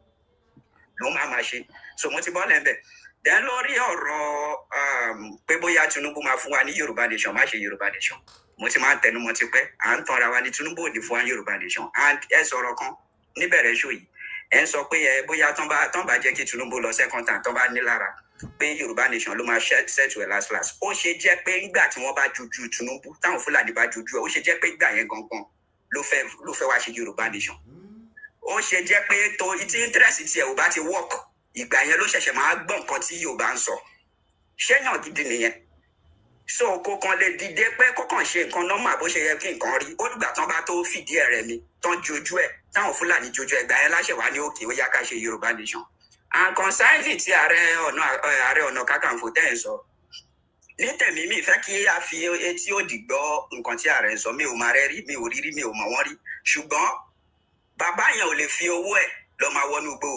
ló máa ṣe so mo ti bọ́ lẹ́ńbẹ̀ then lórí ọ̀rọ̀ pé bóyá Tinubu máa fún wa ní Yorùbá nation má ṣe Yorùbá nation mo ti máa ń tẹnu mọ́ ti pẹ́ à ń tanra wa ní Tinubu ò ní fún wa ní Yorùbá nation and ẹ sọ̀rọ̀ kan níbẹ̀rẹ̀ ṣó yìí ẹ ń sọ pé bóyá tán bá jẹ́ kí Tinubu lọ second time tán bá ní lára pé Yorùbá nation ló máa settle ẹ̀ last ó ṣe jẹ́ pé nígbà tí wọ́n bá juju Tinubu táwọn Fúlàní bá juju ẹ̀ ó ṣe jẹ́ pé ìgbà yẹn gangan ló fẹ́ wá ṣe Yorùbá nation ó ṣe jẹ́ pé tí interest tiẹ̀ ò bá ti work ìgbà yẹn ló ṣẹ̀ṣẹ̀ máa gbọ́ nǹkan tí Yorùbá ń sọ ṣéyàn gidi nìyẹn so kò kàn lè dìde pé kó kàn ṣe nǹkan nọ́mà bó ṣe yẹ kí nǹkan rí ó dìgbà tán bá tó fìdí ẹ̀ rẹmi tán jojú ẹ̀ táwọn Fúlàní jojú ẹgbà yẹn láṣẹ wá ní òkè ó yá ká ṣe Yorùbá nation àkànṣáìlì tí ààrẹ ọ̀nà kakanfò tẹ̀ ń sọ ní tèmi mi fẹ́ kí a fi etí òdì gbọ́ nǹkan tí ààrẹ ń sọ mi ò máa rẹ́ rí mi ò rí rí mi ò mọ̀ wọ́n rí ṣùgbọ́n bàbá yẹn ò lè fi owó ẹ̀ lọ máa wọnú gbó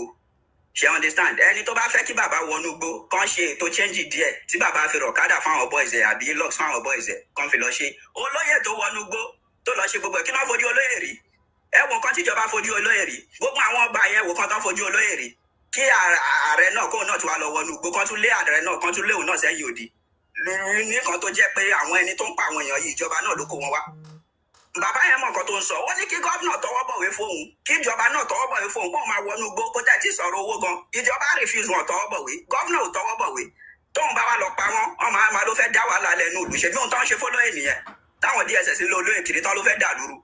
ṣe understand ẹni tó bá fẹ́ kí bàbá wọnú gbó kàn ṣe ètò change díẹ̀ tí bàbá fi rọ̀kádà fáwọn boys ẹ̀ àbí lux fáwọn boys ẹ̀ kàn fi lọ ṣe olóyè tó wọnú gbó tó lọ ṣe gbogbo ẹ̀ kí wọ́n fojú olóyè rí ẹ wo kan tíjọba fojú olóyè rí gbogbo àwọn ọba yẹn wo kan tán fojú olóyè rí kí ààrẹ náà kóun náà tún wá lọ wọnú gbó kan tún lé ààrẹ náà kan tún lé òun náà sẹ́yìn òdì nìkan tó jẹ́ pé àwọn ẹni tó ń pa àwọn èèyàn yìí ìjọba náà ló kó wọn wá bàbá yẹn mọ̀ nǹkan tó ń sọ ó ní kí gómìnà tọwọ́ bọ̀wé fóun kí ìjọba náà tọwọ́ bọ̀wé fóun kóun máa wọnú gbó kó tẹ̀ tí sọ̀rọ̀ owó gan ìjọba refuse wọn tọwọ́ bọ̀wé gómìnà ò tọwọ́ bọ̀wé tóun bá wà lọ pa wọn ọmọ àmà ló fẹ́ dá wàhálà lẹ́nu ìlú ṣe bí òun tán ṣe fọlọ́yè nìyẹn táwọn DSS lé olóyè kiri tán ló fẹ́ dà lúrú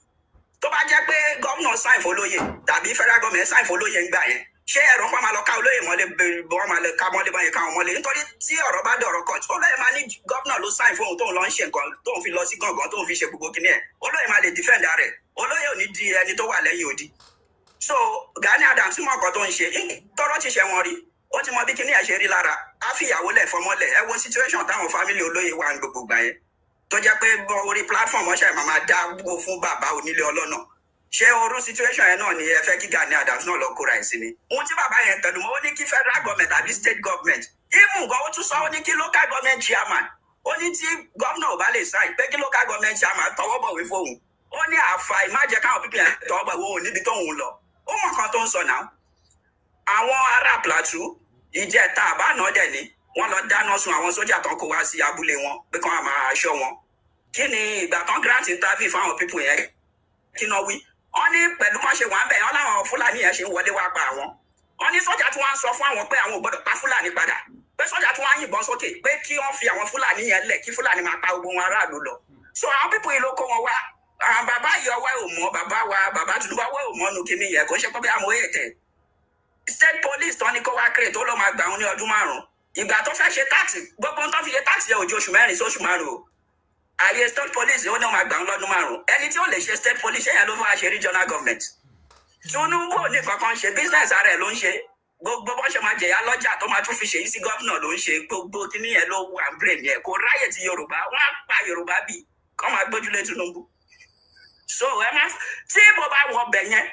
tó bá jẹ́ pé gómìnà sáìn fọlọ́yè tàbí federal government sáìn fọlọ́yè ń gbà yẹn ṣé ẹ̀rọ pa máa lọ ká olóyè mọ́lé bọ́ máa lọ ká mọ́lé báyìí káwọn mọ́lé nítorí tí ọ̀rọ̀ bá dọ̀rọ̀ court olóyè máa ní gómìnà ló sáìn fóun tóun lọ ń ṣe nǹkan tóun fi lọ sí gàngán tóun fi ṣe gbogbo kíní ẹ̀ olóyè máa lè defend rẹ̀ olóyè ò ní di ẹni tó wà lẹ́yìn odi so Gani Adams mọ̀ nǹkan tó ń ṣe tọ́rọ́ ti ṣe wọn rí ó ti mọ bí kíní ẹ̀ ṣe rí lára á fi ìyàwó lẹ̀ fọmọ́lẹ̀ ẹ wo situation táwọn family olóyè wà ní gbogbo gbà yẹn tó jẹ́ pé orí platform ọ̀ṣẹ́ máa dá gbogbo fún bàbá onílé ọlọ́nà ṣé orú situation yẹn náà ni ẹ fẹ́ kí Gani Adams náà lọ kóra ẹ̀ sí ni ohun tí bàbá yẹn tẹnu mọ́ ó ní kí federal government àbí state government even gan ó tún sọ ó ní kí local government chairman ó ní tí governor ò bá lè sign pé kí local government chairman tọwọ́ bọ̀wé fóun ó ní àfàì má jẹ́ káwọn pípẹ́ tọwọ́ bọ̀wé òun níbi tóun lọ ó mọ̀ kan tó ń sọ náà àwọn ará Plateau ìjẹta àbáná dẹ̀ ni wọ́n lọ dáná sun àwọn sójà tán kó wá sí abúlé wọn pé kí wọ́n máa ṣọ́ wọn kí ni ìgbà tán grant interview fáwọn pípọ̀ yẹn kí náà wí wọ́n ní pẹ̀lú kan ṣe wà ń bẹ̀ wọ́n láwọn Fúlàní yẹn ṣe ń wọlé wá pa àwọn wọ́n ní sọ́jà tí wọ́n ń sọ fún àwọn pé àwọn ò gbọ́dọ̀ pa Fúlàní padà pé sọ́jà tí wọ́n ń yìnbọn sókè pé kí wọ́n fi àwọn Fúlàní yẹn lẹ̀ kí Fúlàní máa pa gbogbo wọn aráàlú lọ so àwọn pípọ̀ yìí ló kó wọn wá bàbá yìí ọwọ́ ò mọ́ bàbá Tinubu ọwọ́ ò mọ́ nu kíní yẹ kó ṣe pé bí amọ̀ èyí tẹ̀. State police tán ni kó wá kéré tó ló máa gbà wọn ní ọdún 5. Ìgbà tó fẹ́ ṣe táàtì gbogbo tó fi ṣe táàtì yẹ ojú oṣù 4 sóṣù 5 o. Àyè state police ó ní máa gbà wọn lọ́dún 5. Ẹni tí ó lè ṣe state police ẹ̀yà ló fẹ́ ṣe regional government. Tinubu ò ní kankan ṣe business ara ẹ̀ ló ń ṣe. Gbogbo bó ṣe máa jẹ̀yà lọ́jà tó máa tún fi ṣèyí sí gọ́vnà ló ń ṣe gbogbo kíní yẹn ló wà brain yẹn kò ráyè ti Yorùbá wọ́n á pa Yorùbá bì kọ́ máa gbójúlé Tinubu. So ẹ má tí Ibo bá wọ bẹ̀ yẹn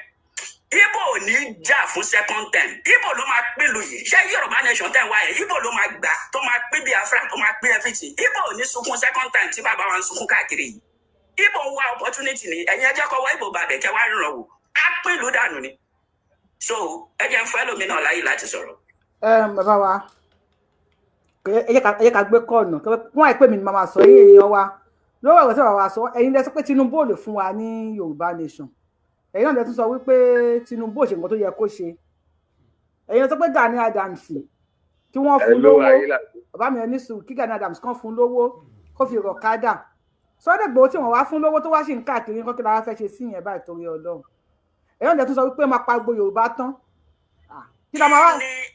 Ibo ò ní jà fún second term. Ibo ló máa pín lu yìí ṣé Yorùbá nation tẹ̀ wáyé Ibo ló máa gbà tó máa pín Biafra tó máa pín everything. Ibo ò ní sunkún second time tí bàbá wa ń sunkún káàkiri yìí. Ibo ń wá opportunity ni ẹ̀yin ẹjẹ́ kọ́ wá Ibo bàbẹ̀ kẹ́ wá rìnrìn wò á pín ìlú dànù ni. So ẹ jẹ́ ń fẹ́ lómi náà láyé láti sọ̀rọ̀. Bàbá wa ẹ jẹ́ ká gbé kọ́ọ̀nù wọ́n àìpé mi ni màmá sọ yín èèyàn wa lọ́wọ́ ẹ̀rọ tí bàbá wa sọ ẹ̀yin lẹ sọ pé Tinubu ò lè fún wa ní Yorùbá nation ẹ̀yin náà lẹ tún sọ wípé Tinubu ò ṣe nǹkan tó yẹ kó ṣe ẹ̀yin sọ pé Gani Adams kí wọ́n fún lówó bàbá mi ẹni sùn kí Gani Adams kan fún lówó kó fi rọ̀ kádà Sunday Igboho tí wọ́n wá fún lówó tó wá sí ń káàkiri nǹkan kí la wá fẹ́ ṣe sí yẹn báyìí torí Ọlọ́run ẹ̀yin náà lẹ tún sọ wípé máa pa gbogbo Yorùbá tán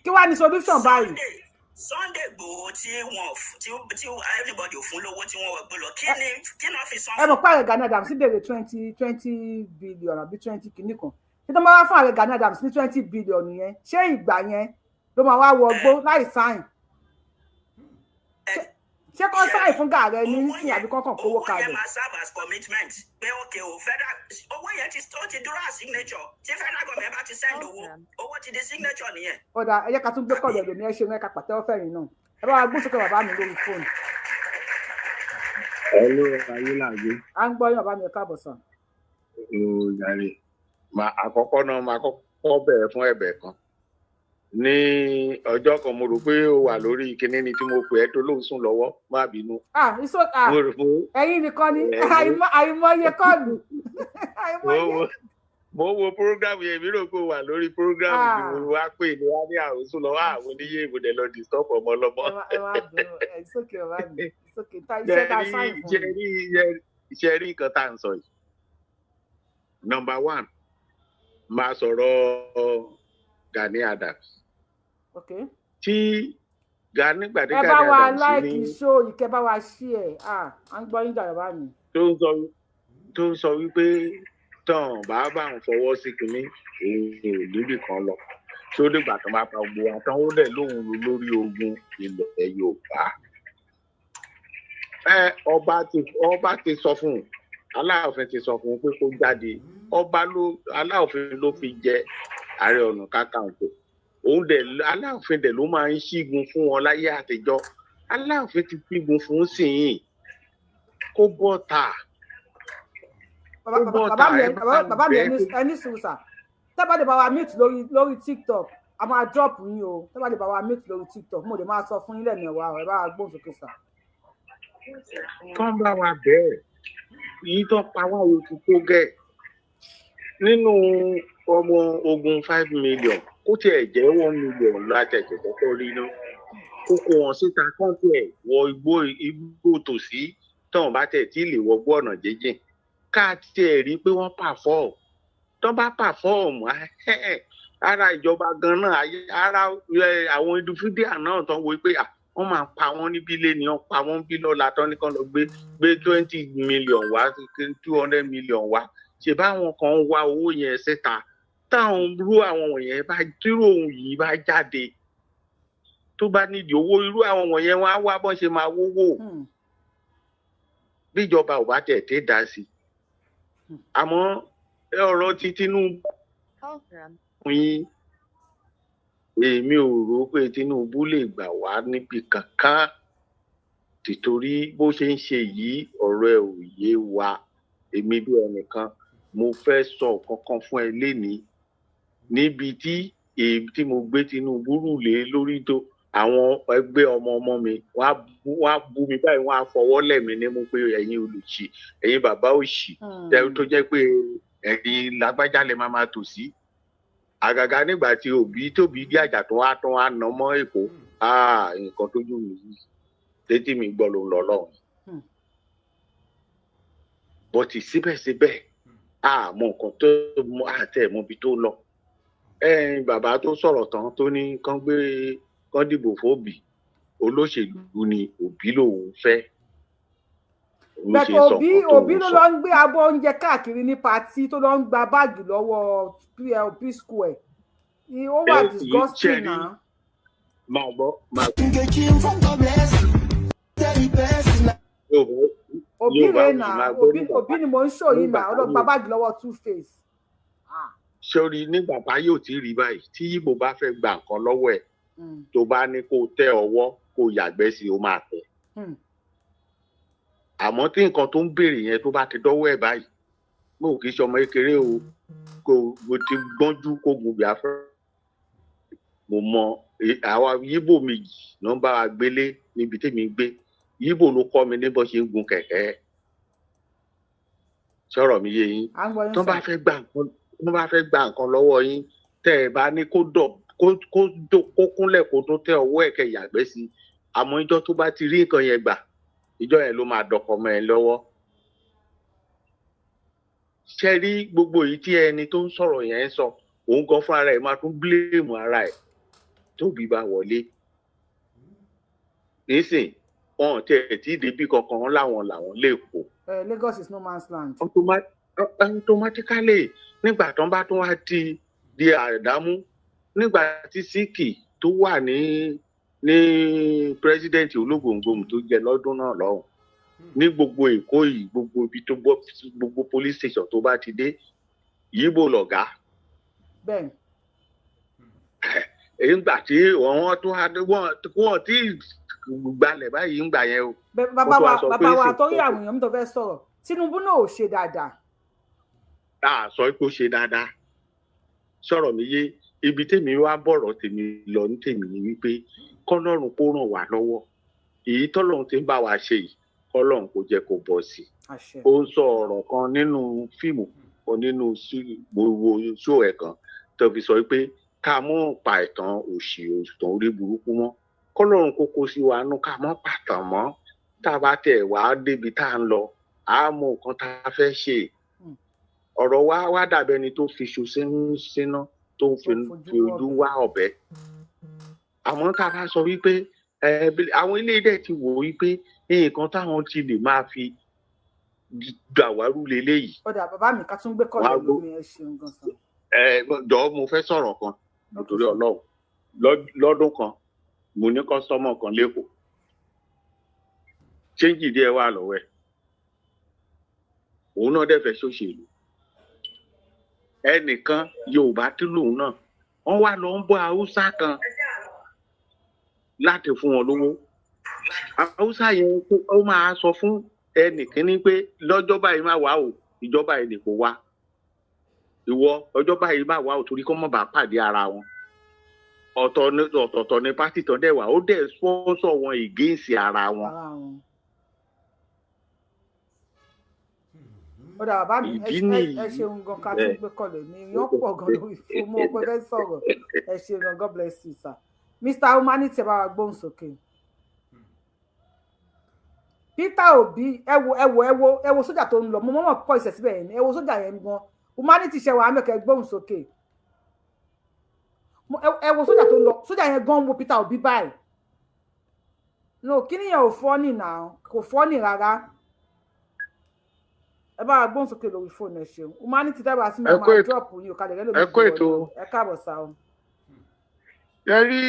kí wá ní solution báyìí. Sunday Igboho tí everybody ò fún lówó tí wọ́n wọ gbé lọ kí náà fi san. ẹ mọ̀ pé ààrẹ Gani Adams béèrè 20 billion àbí 20 kìíní kan kí tó máa wá fún ààrẹ Gani Adams ní 20 billion yẹn ṣé ìgbà yẹn ló máa wá wọgbó láì sáìn ṣé kọ́ sáìn fún gàrẹ́ ní nísìnyí àbí kọ́kàn kówó kalẹ̀. owó yẹn máa serve as commitment pé okay o federal owó yẹn ti dúró as signature tí federal government bá ti send owó ti di signature nìyẹn. ọ̀dà ẹ jẹ́ ká tún gbé kọ̀ọ̀dọ̀ lèmi ẹ ṣe ń ẹ̀ka pàtẹ́wọ́ fẹ̀yìn náà ẹ bá wa gbé sókè bàbá mi lórí fóònù. Hello, ayélujáde. À ń gbọ́ yín bàbá mi ẹ káàbọ̀ sàn. Yàrá àkọ́kọ́ náà máa kọ́kọ́ bẹ̀rẹ̀ fún ẹ̀bẹ̀ kan. Ní ọjọ́ kan mo rò pé ó wà lórí kinní ni tí mo pè ẹ́ tó lóun sùn lọ́wọ́ má bínú. Ẹ̀yin nìkan ni àìmọye kọ́ọ̀lù. Mo wo program yẹn mi rò pé ó wà lórí program tí mo wá pè ní wá ní àwọn sùn lọ́wọ́ àwọn oníyé ìbùdó lọ disturb ọmọ ọlọ́mọ. Ṣe rí nǹkan tá à ń sọ yìí. Number 1 máa sọ̀rọ̀ Gani Adams. Okay. Tí Gani Adams ẹ bá wa láìkì ṣó ìkẹ́ bá wa ṣí ẹ̀ à ń gbọ́ yín jàrá bá mi. tó ń sọ wípé tán bàbá àwọn fọwọ́ sí kinní òun ò níbì kan lọ tí ó dìgbà tó máa pa gbogbo àtàn ó lẹ̀ lóhùn lórí ogun ilẹ̀ Yorùbá. Ọba ti sọ fún un Aláàfin ti sọ fún un pé kó jáde Aláàfin ló fi jẹ Ààrẹ Ọ̀nà Kakanfò òun dẹ̀ Aláàfin dẹ̀ ló máa ń ṣígun fún wọn láyé àtijọ́ Aláàfin ti ṣígun fún sìn kó bọ́ ta. Bàbá mi ẹni sùúrù tẹ́bàdé bá wa meet lórí TikTok a máa drop yín o tẹ́bàdé bá wa meet lórí TikTok mo lè máa sọ fún yín lẹ́mẹ̀wá ẹ bá wa gbóhùn sókè sà. Kán bá wa bẹ́ẹ̀ yìí tó pa wá oṣù tó gẹ̀ nínú ọmọ ogun 5 million kó tiẹ̀ jẹ́ 1 million látẹ̀jẹ̀ kọ́kọ́ rí náà kókó wọn síta kán tiẹ̀ wọ igbó tòsí tán bá tẹ̀ tí lè wọgbó ọ̀nà jíjìn ká tiẹ̀ rí pé wọ́n perform tán bá perform ara ìjọba gan náà ara àwọn individual náà tán wo pé wọ́n máa pa wọ́n níbí lé ní wọ́n pa wọ́n bí lọ́la tán nìkan lọ gbé 20 million wá 200 million wá ṣe báwọn kan ń wá owó yẹn síta táwọn irú àwọn wọ̀nyẹn bá dúró ohun yìí bá jáde tó bá nídìí owó irú àwọn wọ̀nyẹn wọ́n á wá bọ́n ṣe máa wówó bíjọba ò bá tẹ̀ dá sí àmọ́ ọ̀rọ̀ ti Tinubu yín èmi ò rò pé Tinubu lè gbà wá níbi kankan tìtorí bó ṣe ń ṣe yìí ọ̀rọ̀ ẹ̀ ò yé wa èmi bí ẹnìkan mo fẹ́ sọ kankan fún ẹ lénìí níbi tí mo gbé Tinubu rù lé lórí tó àwọn ẹgbẹ́ ọmọ mi wọ́n á bú mi báyìí wọ́n á fọwọ́ lẹ̀ mí ní mú pé ẹ̀yin olùṣì ẹ̀yin bàbá òṣì tó jẹ́ pé ẹ̀yin lágbájá lè máa tò sí àgàgà nígbà tí tóbi dí àjà tó wá tán á nà mọ́ Èkó nǹkan tójú mi létí mi gbọ́ ló ń lọ lọ́hùn. bọ́tì síbẹ̀síbẹ̀ àmọ́ nǹkan tó mọ àtẹ̀mọ́ ibi tó lọ. Bàbá tó sọ̀rọ̀ tán tó ní kán dìbò fóbì olóṣèlú ni Òbí lòun fẹ́. bẹ́ẹ̀ Òbí ló lọ ń gbé abọ́ oúnjẹ káàkiri ní patí tó lọ ń gba báàgì lọ́wọ́ P-Square. Ó wà disgusting náà. Máa gbọ́ máa Òbí rẹ̀ náà Òbí ni mo ń ṣò yìí náà ó lọ gba báàgì lọ́wọ́ Two-Face. Sórí nígbà bá yóò ti rí báyìí tí Ìgbò bá fẹ́ gba nǹkan lọ́wọ́ ẹ̀ tó bá ní kó tẹ ọwọ́ kó yàgbẹ́ sí ó máa tẹ̀. Àmọ́ tí nǹkan tó ń béèrè yẹn tó bá ti dọ́wọ́ ẹ̀ báyìí mo kì í ṣe ọmọ kékeré o kò ti gbọ́njú kó gun Biafra. Mo mọ àwa Ìgbò méjì ló ń bá wa gbélé níbi tèmi gbé. Ìgbò ló kọ́ mi ní bó ṣe ń gun kẹ̀kẹ́. Sọ̀rọ̀ mi yé yín tó bá fẹ́ gba nǹkan lọ́wọ́ yín tẹ́ ẹ bá ní kó kúnlẹ̀ kó tó tẹ ọwọ́ ẹ̀ kẹ́ yàgbẹ́ sí. Àmọ́ ìjọ tó bá ti rí nǹkan yẹn gbà ìjọ yẹn ló máa dọkọ mọ́ ẹ lọ́wọ́. Ṣé rí gbogbo èyí tí ẹni tó ń sọ̀rọ̀ yẹn sọ òun gan fún ara ẹ̀ máa tún blame ara ẹ̀ tóbi bá wọlé. Nísìn wọn tẹ̀ tí débi kankan làwọn lè kó. Lagos is no man's land. Automatically nígbà tó ń bá tún wá di àdámú nígbà tí Síkì tó wà ní president ológòǹgòm tó jẹ lọ́dún náà lọ́hùn ní gbogbo Èkó yìí gbogbo ibi tó bọ́ gbogbo police station tó bá ti dé Ìgbò lọ̀gá. Bẹ́ẹ̀ni. Nígbà tí wọ́n tí gbalẹ̀ báyìí ń gbà yẹn o. Bàbá wa torí àwọn èèyàn mi tó fẹ́ sọ̀rọ̀ Tinubu náà ò ṣe dáadáa. Sọ pé ó ṣe dáadáa sọ̀rọ̀ mi yé ibi tèmi wá bọ̀rọ̀ tèmi lọ ní tèmi ni wípé kọ́lọ́run kó ràn wá lọ́wọ́ èyí tọ́lọ́run ti ń bá wa ṣe yìí kọ́lọ́run kó jẹ́ kó bọ́ sí i. Ó ń sọ ọ̀rọ̀ kan nínú fíìmù o nínú gbogbo ṣó ẹ̀ kan tó fi sọ pé ká mọ́ pa ìtàn òṣì òtàn orí burúkú mọ́ kọ́lọ́run kó kó sí wa nú ká mọ́ pàtàn mọ́ tá a bá tẹ̀ wá débi tá a ń lọ á mọ nǹkan tá a fẹ́ ṣe. Ọ̀rọ̀ wá dàbẹ́ ni tó fi ṣu síná tó ń fi ojú wá ọ̀bẹ. Àmọ́ tá a bá sọ wípé àwọn ilé dẹ̀ ti wò wípé nǹkan táwọn ti lè máa fi dàwárú leléyìí. Ọ̀dà bàbá mi ká tún gbé kọ́lẹ̀ lómi ẹ ṣeun gan san. Jọ̀ọ́ mo fẹ́ sọ̀rọ̀ kan nítorí Ọlọ́run lọ́dún kan mo ní kọ́sítọ́mọ̀ kan lẹ́kọ̀ọ́ ṣéǹjì díẹ̀ wà lọ́wọ́ ẹ̀ òun náà dẹ̀ fẹ́ ṣòṣèlú ẹnìkan Yorùbá tí lòun náà wọ́n wá lọ ń bọ́ Haúsá kan láti fún wọn lówó. Haúsá yẹn ó máa sọ fún ẹnìkíní pé lọ́jọ́ báyìí má wá o ìjọba yìí nìkó wá ìwọ ọjọ́ báyìí má wá o torí kó mọ̀ bá pàdé ara wọn. Ọ̀tọ̀ọ̀tọ̀ ni pátì tán dẹ̀ wá ó dẹ̀ sponsor wọn against ara wọn. Ó dà bàbá mi ẹ ṣeun gan ká tún gbé kọ́lẹ̀ mi yàn pọ̀ gan lórí fún mọ́ pé fẹ́ sọ̀rọ̀ ẹ ṣeun gan God bless you sir. Mr. Humanity bá wa gbóhùn sókè. Peter Obi ẹ wo sójà tó ń lọ mo mọ̀ pọ̀ ìṣẹ̀ síbẹ̀ yẹn ẹ wo sójà yẹn gan Humanity ṣe wà á mẹ́kẹ́ gbóhùn sókè. Ẹ wo sójà tó ń lọ sójà yẹn gan wo Peter Obi báyìí. No kí nìyẹn ò fọ́nì náà kò fọ́nì rárá. Ẹ bá gbọ́n sókè lórí fóònù ẹ ṣeun Humanity dábàá sí mi máa drop yín òkàlẹ̀ rẹ lómi ìwọ̀n ẹ káàbọ̀ sá o. Yẹ́rí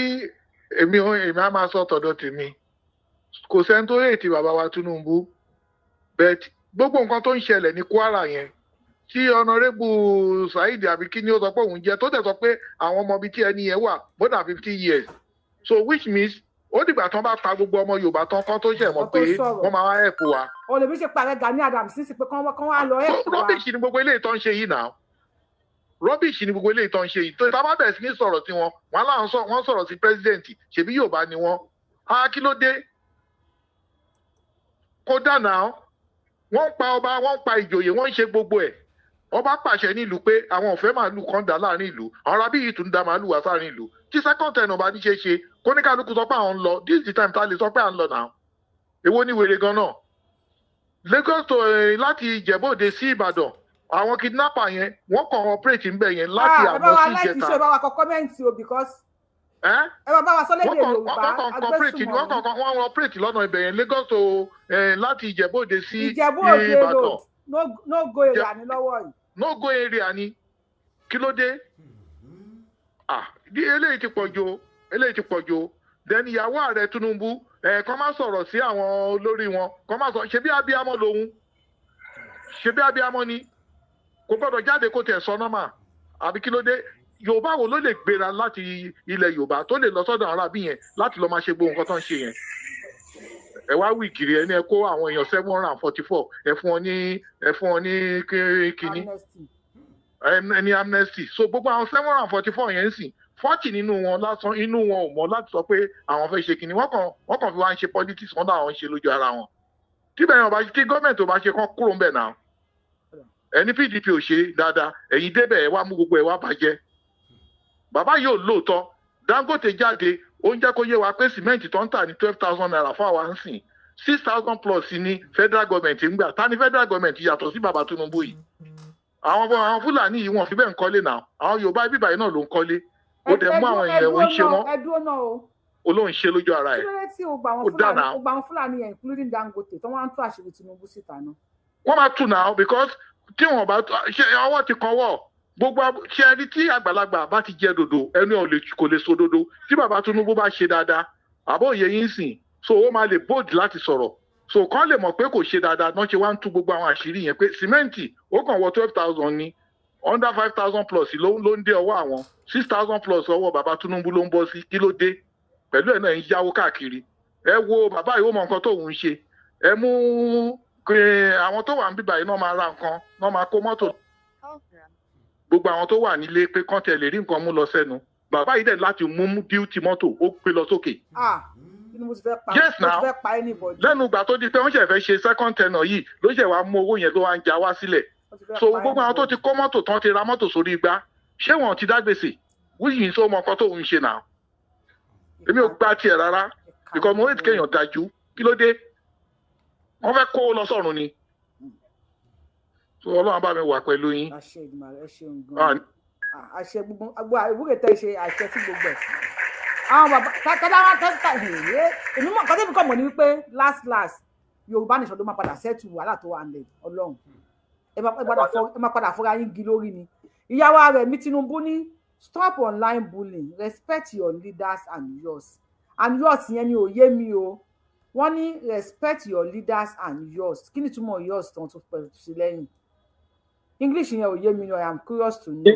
èmi á máa sọ tọ̀dọ̀ tèmi kò sẹ́ni tó rèé ti bàbá wa Tinubu but gbogbo nǹkan tó ń ṣẹlẹ̀ ní Kwara yẹn tí ọ̀nàrẹ́bù Saheed àbí kí ni ó sọ pé òun jẹ́ tó tẹ̀ sọ pé àwọn ọmọ bíi tí ẹni yẹn wà more than 50 years so which means ó dìgbà tán bá pa gbogbo ọmọ Yorùbá tán kán tó ṣẹ̀ mọ́ pé wọ́n máa wá ẹ̀pù wa. O lè fi ṣe parẹ́ Gani Adams sí pé kán wá lọ ẹ̀pù wa. Rọ́bìṣì ni gbogbo eléyìí tán ń ṣe yìí náà rọ́bìṣì ni gbogbo eléyìí tán ń ṣe yìí tó ìta bá bẹ̀rẹ̀ sí ní sọ̀rọ̀ sí wọn wọ́n sọ̀rọ̀ sí pírẹ́sidẹ̀ntì ṣèbí Yorùbá ni wọ́n kí ló dé kódà náà wọ́n ń pa ọba wọ́n ń pa ìjòyè wọ́n ń ṣe gbogbo ẹ̀ ọba pàṣẹ nílùú pé àwọn òfẹ́ màálù kan dà láàrin ìlú àwọn arábí yìí tún dá màálù wá sáàrin ìlú tí second ten ọba ní ṣe ṣe kóníkàlùkù sọ pé àwọn ń lọ this is the time tá a lè sọ pé à ń lọ náà èwo ní wèrè gan náà Lagos to láti Ìjẹ̀bú-Òde sí Ìbàdàn àwọn kidnapper yẹn wọ́n kàn operate ńbẹ̀ yẹn láti àná sí ìjẹta. ẹ bá wa láti ṣe bá wa kọ kọ́mẹ́ǹtì o because ẹ bá wa sọ lédè Yorùbá agbésùnmọ̀ wọ́n operate lọ́nà ibẹ̀ yẹn Lagos to láti Ìjẹ̀bú-Òde sí Ìjẹ̀bú-Òde road no go area ní lọ́wọ́ yìí. No go area ni kí ló dé eléyìí ti pọ̀ jù then ìyàwó ààrẹ Tinubu kọ́ máa sọ̀rọ̀ sí àwọn olórí wọn kọ́ máa sọ ṣebí abiyamọ lòun ṣebí abiyamọ ni kò gbọ́dọ̀ jáde kó tẹ̀ sọ nọ́mà àbí kí ló dé Yorùbá wo ló lè gbéra láti ilẹ̀ Yorùbá tó lè lọ sọ́dọ̀ àwọn arábí yẹn láti lọ máa ṣe gbogbo nǹkan tó ń ṣe yẹn ẹ wá wí kiri ẹni ẹ kó àwọn èèyàn 744 ẹ fún wọn ní kíní ẹni amnesty so gbogbo àwọn 744 yẹn ń sìn 40 nínú wọn lásán inú wọn ò mọ láti sọ pé àwọn fẹ́ ṣe kíní wọ́n kàn fi wá ń ṣe politics wọn náà ń ṣe lójú ara wọn tí gọ́ọ̀mẹ̀ntì ò bá ṣe kán kúrò ńbẹ̀ náà ẹni PDP ò ṣe dáadáa ẹ̀yin débẹ̀ ẹ wá mú gbogbo ẹ wá bàjẹ́ bàbá yóò lóòótọ́ Dangote jáde ó ń jẹ́ kó yé wa pé sìmẹ́ǹtì tó ń tà ní 12,000 naira fún àwa ń sìn 6,000 plus ní federal government ń gbà ta ni federal government yàtọ̀ sí bàbá Tinubu yìí àwọn Fúlàní yìí wọn fi bẹ́ẹ̀ ń kọ́lé náà àwọn Yorùbá bíbà yìí náà ló ń kọ́lé ó dẹ̀ mú àwọn èèyàn ò ń ṣe wọn olóhùn ṣe lójú ara ẹ̀ ó dáná. ó gba àwọn Fúlàní yẹn including Dangote tó wọ́n á tú àṣírí Tinubu síta náà. wọ́n máa tù náà because tí wọ́n bá ṣe ọwọ́ ti kan wọ̀ gbogbo ṣe ẹni tí àgbàlagbà bá ti jẹ dòdò ẹni kò lè so dòdò tí bàbá Tinubu bá ṣe dáadáa àbọ̀ òye yín sìn so ó máa lè bold láti sọ̀rọ̀ so kàn lè mọ̀ pé kò ṣe dáadáa náà ṣe wá ń tú gbogbo àwọn àṣírí yẹn pé sìmẹ́ǹtì ó kàn wọ 12,000 ní under 5,000 plus ló ń dé ọwọ́ àwọn 6,000 plus ọwọ́ bàbá Tinubu ló ń bọ́ sí kí ló dé pẹ̀lú ẹ̀ náà ń yáwó káàkiri ẹ wo bàbá yìí ó mọ nǹkan tóun ń ṣe ẹ mú àwọn tó wà ń bíbà yìí náà máa ra nǹkan náà máa kó mọ́tò gbogbo àwọn tó wà nílé pé kán tẹ̀ lè rí nǹkan mú lọ sẹ́nu bàbá yìí dẹ̀ láti mú bíútì mọ́tò ó gbé lọ sókè. Yes now lẹ́nu ìgbà tó di pé wọ́n ṣẹ̀ fẹ́ ṣe second tenor yìí ló ṣẹ̀ wá mú owó yẹn ló wá ń já wá sílẹ̀ so gbogbo àwọn tó ti kó mọ́tò tán ti ra mọ́tò sórí igbá ṣé wọn ti dá gbèsè wíyìn tó mọ nǹkan tó ń ṣe náà èmi ò gbà tiẹ̀ rárá because mo rètí kéèyàn dájú kí ló dé wọ́n fẹ́ kó lọ sọ́run ni so Ọlọ́run bá mi wà pẹ̀lú yín. àṣẹ ìgbìmọ̀ rẹ ṣeun gan-an àṣẹ gbogbo ìwúrẹ tẹ ṣe àṣẹ sí gbogbo ẹ àwọn bàbá tàdá èmi mọ̀ kọ́tẹ́bí kọ̀ mọ̀ ní wípé last Yorùbá nìṣọ́ ló máa padà sẹ́tù wàhálà tó wà nílẹ̀ Ọlọ́run ẹ máa padà fọ́ra yín gi lórí ni ìyàwó rẹ̀ mi Tinubu ní stop online bullying respect your leaders and yours yẹn ni ò yé mi o wọ́n ní respect your leaders and yours kí ni túmọ̀ yours tó ń tún pẹ̀lú sí lẹ́yìn English yẹn ò yé mi o I am curious to know.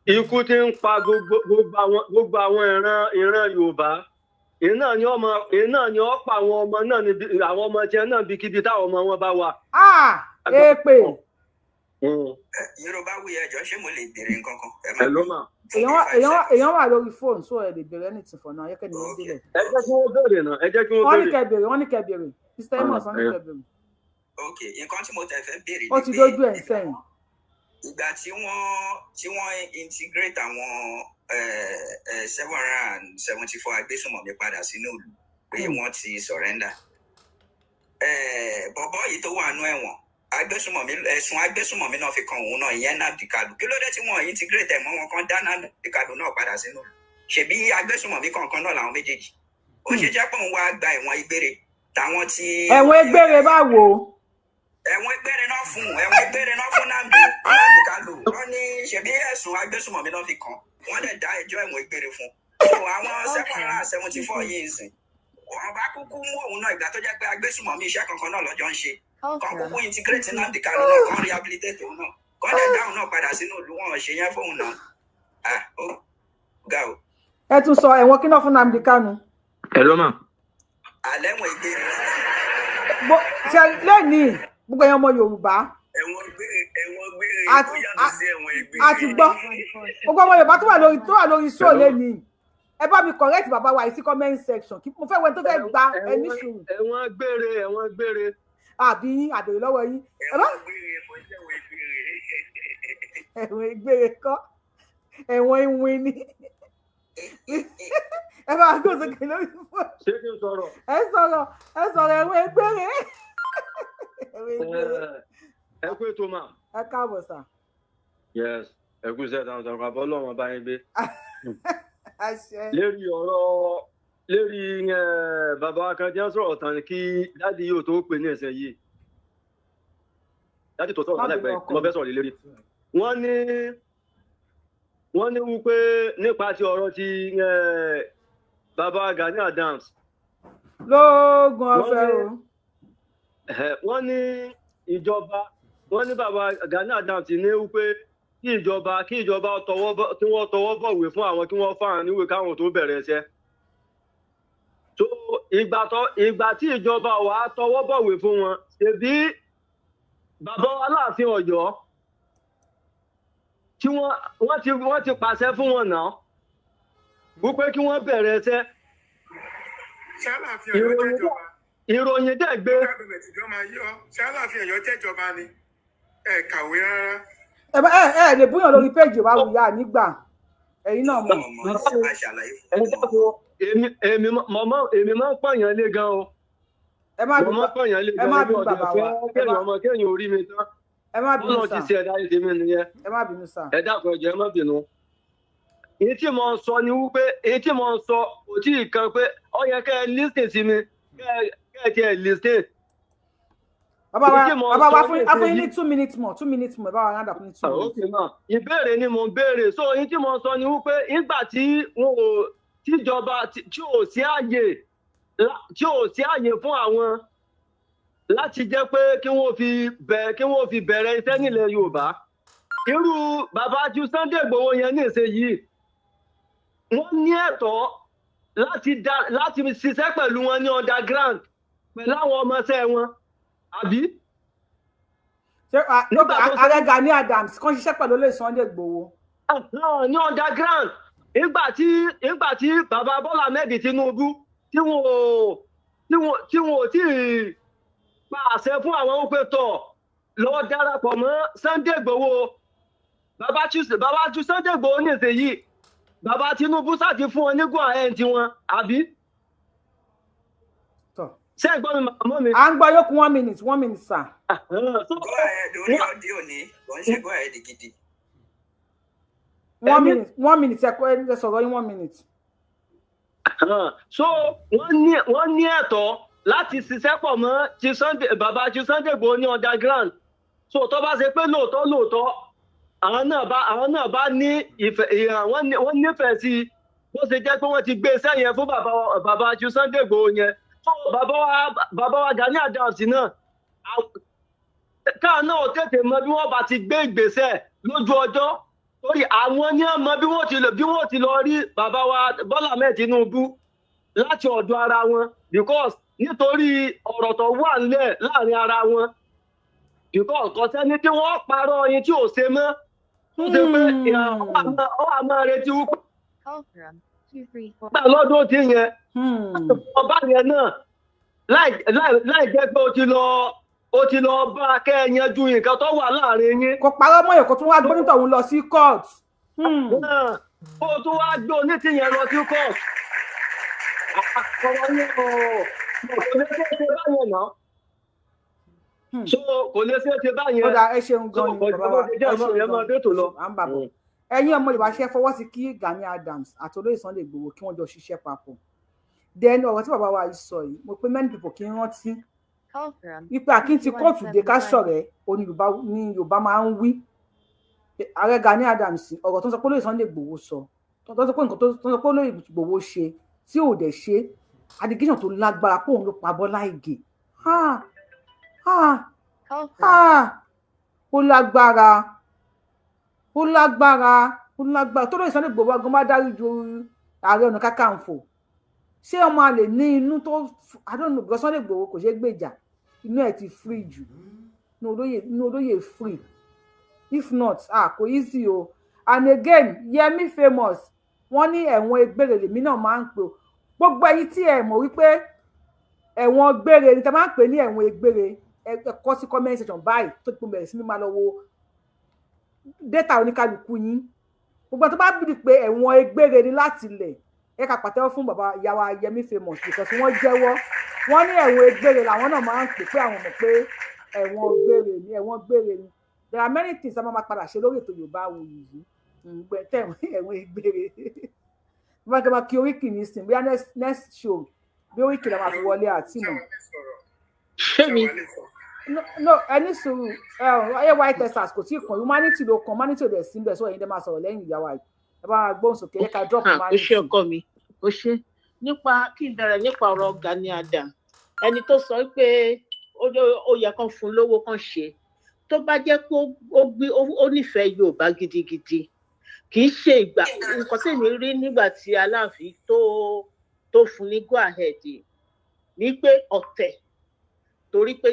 Ikú tí ń pa gbogbo àwọn ìran Yorùbá iná ni ó pa àwọn ọmọ náà ní àwọn ọmọ tiẹ̀ náà bí kíbi táwọn ọmọ wọn bá wà. Èpè. Yorubawuyi ẹjọ́ ṣé mo lè béèrè nǹkan kan. ẹ ló mà. èèyàn wà lórí fóònù sọ ẹ lè béèrè anything for now ayẹkẹ ni wọn délẹ. ẹ jẹ́ kí wọ́n béèrè náà ẹ jẹ́ kí wọ́n béèrè. wọ́n ní kẹ́ béèrè Mr. Amos wọ́n ní kẹ́ béèrè. ok nǹkan tí mo tẹ̀ fẹ́ béèrè ni pé ó ti dójú ẹ̀ sẹ́yìn. ìgbà tí wọ́n integrate àwọn 774 agbésùnmọ̀mí padà sínú ìlú pé wọ́n ti surrender bọ̀bọ́ yìí tó wà nú ẹ̀wọ̀n ẹ̀sùn agbésùnmọ̀mí náà fi kan òun náà ìyẹn Nnamdi Kanu kí ló dé tí wọ́n integrate mọ́ wọn kan dá Nnamdi Kanu náà padà sínú ìlú ṣebí agbésùnmọ̀mí kankan náà làwọn méjèèjì ó ṣe jẹ́ pé òun wá gba ẹ̀wọ̀n ìgbére táwọn ti. ẹ̀wọ̀n ìgbére báwo. ẹ̀wọ̀n ìgbére náà fún Nnamdi Kanu wọ́n ní ṣebí ẹ̀sùn agbésùnmọ̀mí náà fi kan wọ́n dẹ̀ dá ẹjọ́ ẹ̀wọ̀n ìgbére fún àwọn 774 yìí sìn wọ́n bá kúkú mú òun náà ìgbà tó jẹ́ pé agbésùnmọ̀mí iṣẹ́ kankan náà lọ́jọ́ ń ṣe kan kúkú integrate Nnamdi Kanu náà kan rehabilitate òun náà kan dẹ̀ dáhùn náà padà sínú ìlú wọn ṣe yẹn fóun náà ó ga o. ẹ tún sọ ẹ̀wọ̀n kí náà fún Nnamdi Kanu. ẹ ló mà. alẹ́ wọn ìgbére náà. ṣe lẹ́nìí gbogbo ẹ̀yàn ọmọ Yorùbá. ẹ̀wọ̀n gbére ó yàtọ̀ sí ẹ̀wọ̀n ìgbére. àti gbọ́ gbogbo ọmọ Yorùbá tó wà lórí show lẹ́nìí ẹ bá mi correct bàbá wa yìí sí comment section kí mo fẹ́ wẹ́n tó fẹ́ gba ẹni sùúrù. ẹ̀wọ̀n gbére. àbí àbèrè lọ́wọ́ yín. ẹ̀wọ̀n gbére kọ́ ẹ̀wọ̀n ìwìn ni ẹ máa gbé sókè lórí fóònù. ṣé kí n sọ̀rọ̀. ẹ sọ̀rọ̀ ẹ̀wọ̀n egbére. ẹ kú ètò mà. ẹ káàbọ̀ sà. yes ẹ kú iṣẹ́ táwọn sọ̀rọ̀ àbọ̀ ọlọ́run bá yín gbé. àṣẹ. lérí bàbá kan tí wọ́n sọ̀rọ̀ tán kí dáàdi yóò tó pè ní ẹ̀sẹ̀ yìí. dáàdi tó sọ̀rọ̀ láìpẹ́ mo fẹ́ sọ̀rọ̀ lérí. wọ́n ní wípé nípa ti ọ̀rọ̀ ti bàbá Gani Adams. lóògùn ọ̀fẹ́ o. wọ́n ní ìjọba wọ́n ní bàbá Gani Adams ní wípé kí ìjọba tí wọ́n tọwọ́ bọ̀wé fún àwọn kí wọ́n fáwọn níwèé káwọn tó bẹ̀rẹ̀ iṣẹ́. tó ìgbà tí ìjọba wà á tọwọ́ bọ̀wé fún wọn ṣèbí bàbá Aláàfin Ọ̀yọ́ tí wọ́n ti pàṣẹ fún wọn náà wípé kí wọ́n bẹ̀rẹ̀ iṣẹ́. ìròyìn dẹ̀ gbé. ṣé Aláàfin Ọ̀yọ́ jẹ́jọba ni ẹ kàwé rárá. ẹ lè búyàn lórí péjì wa wùyà nígbà ẹ̀yin náà mọ̀. èmi máa ń pààyàn lé gan o. ẹ má bí bàbá wa kéèyàn orí mi tán. ẹ má bínú sà. Ọlọ́run ti ṣe ẹ̀dá ìdí mi nìyẹn. ẹ má bínú sà. ẹ dákun ẹ jọ̀ọ́ ẹ má bínú. èyí tí mo ń sọ ni wípé kò tí ì kan pé ó yẹ kẹ́ ẹ lísìn sí mi kẹ́ ẹ tiẹ̀ lísìn. bàbá wa fún yín ní 2 minutes more ẹ bá wa rán dà fún ní 2 minutes. ok náà ìbéèrè ni mo ń béèrè so èyí tí mo ń sọ ni wípé nígbà tí tíjọba tí ò sí àyè fún àwọn láti jẹ́ pé kí wọ́n fi bẹ̀rẹ̀ iṣẹ́ nílẹ̀ Yorùbá irú bàbá ju Sunday Igboho yẹn ní ìṣe yìí wọ́n ní ẹ̀tọ́ láti ṣiṣẹ́ pẹ̀lú wọn ní underground pẹ̀lú àwọn ọmọọṣẹ́ wọn àbí. ààrẹ Gani Adams kan ṣiṣẹ́ pẹ̀lú olóyè Sunday Igboho. ní underground nígbà tí bàbá Bọ́lá Ahmed Tinubu tí wọn ò tí ì pa àṣẹ fún àwọn òpètò lọ darapọ̀ mọ́ Sunday Igboho bàbá ju Sunday Igboho ní ìṣe yìí bàbá Tinubu sáti fún wọn nígùn ààrẹ tí wọn àbí. ṣé ẹ gbọ́ mi màmá mi. à ń gbọ́ yókù 1 minute sir. go ahead orí ọdí òní kò ń ṣe go ahead gidi. 1 minute ẹ sọ̀rọ̀ yín 1 minute. so wọ́n ní ẹ̀tọ́ láti ṣiṣẹ́ pọ̀ mọ́ bàbá ju Sunday Igboho ní underground so tó bá ṣe pé lóòótọ́ àwọn náà bá ní ìfẹ́ wọ́n nífẹ̀ẹ́ sí bó ṣe jẹ́ pé wọ́n ti gbé iṣẹ́ yẹn fún bàbá ju Sunday Igboho yẹn so bàbá wa Gani Adams náà káà náà tètè mọ bí wọ́n bá ti gbé ìgbésẹ̀ lójú ọjọ́ torí àwọn ní ọmọ bí wọ́n ti lọ rí bàbá wa Bọ́lá Ahmed Tinubu láti ọ̀dọ̀ ara wọn because nítorí ọ̀rọ̀ tó wà nílẹ̀ láàrin ara wọn because kò sẹ́ni tí wọ́n parọ́ yín tí ò ṣe mọ́ tó ṣe pé ọ àmọ́ retí wípé gbà lọ́dún tí yẹn ọba yẹn náà láì jẹ́ pé ó ti lọ bá kẹ́ ẹ yanjú nǹkan tó wà láàrin yín. kò parọ́ mọ́ èkó tó wá gbé nítorí òun lọ sí court. ó tún wá gbé onítìyẹn lọ sí court. àkọ́rọ́ ní kò lè ṣe é ṣe báyẹn náà. so kò lè ṣe é ṣe báyẹn. ó dà ẹ ṣeun gan ni bàbá wa ẹ̀yin ọmọ Yorùbá ṣe fọwọ́ sí kí Gani Adams àti olóyè Sunday Igboho kí wọ́n jọ ṣiṣẹ́ papọ̀. then ọ̀rọ̀ tí bàbá wa yìí sọ yìí mo pé many people kì í rántí wípé àkíntì kóòtù dé ká ṣọ̀rẹ́ ní Yorùbá máa ń wí. ààrẹ Gani Adams ọ̀rọ̀ tó ń sọ pé olóyè Sunday Igboho sọ tó ń sọ pé nǹkan tó ń sọ pé olóyè Igboho ṣe tí ò dẹ̀ ṣe allegation tó lágbára pé òun ló pa Bọ́lá Ìgè ó lágbára tó lóyè Sunday Igboho gan bá dárí ju Ààrẹ Ọ̀nà Kakanfò ṣé ọmọ àlè ní inú tó àdónù bí Sunday Igboho kò ṣe gbèjà inú ẹ̀ ti free jù inú olóyè free if not kò easy o. And again Yemi Famous wọ́n ní ẹ̀wọ̀n egbére lèmi náà máa ń pè gbogbo ẹ̀yin tí ẹ mọ̀ wípé ẹ̀wọ̀n gbére ni tá máa ń pè ní ẹ̀wọ̀n egbére ẹ kọ sí comment section báyìí tó ti bẹ̀rẹ̀ sí ní máa lọ wo data oníkálukú yín gbogbo tó bá bìrì pé ẹ̀wọ̀n egbére ni láti lẹ̀ ẹ ká pàtẹ́wọ́ fún bàbá ìyá wa Yẹmí Famous because wọ́n jẹ́wọ́ wọ́n ní ẹ̀wọ̀n gbére làwọn náà máa ń pè pé àwọn mọ̀ pé ẹ̀wọ̀n gbére ni there are many things a máa padà ṣe lórí ètò Yorùbáwùyí yìí gbẹ̀tẹ̀ ẹ̀wọ̀n gbére wọ́n máa kí oríkì ní sìn bí next show bí oríkì la máa fi wọlé àti nà. ṣé mi. no ẹni sùúrù ẹ white texas kò tí ì kàn humanity ló kàn humanity ò dẹ̀ sí bẹ̀ sọ èyí dẹ́ máa sọ̀rọ̀ lẹ́yìn ìyá wa ẹ bá gbóhùn sókè ẹ ká drop humanity. ó ṣe ọkọ mi ó ṣe nípa kí n bẹ̀rẹ̀ nípa ọ̀rọ̀ Gani Adams ẹni tó sọ pé ó yẹ kán fún lówó kán ṣe tó bá jẹ́ pé ó nífẹ̀ẹ́ Yorùbá gidigidi kì í ṣe ìgbà nǹkan tí mi rí nígbà tí Aláàfin tó fún ní go ahead ní pé ọ̀tẹ̀ torí pé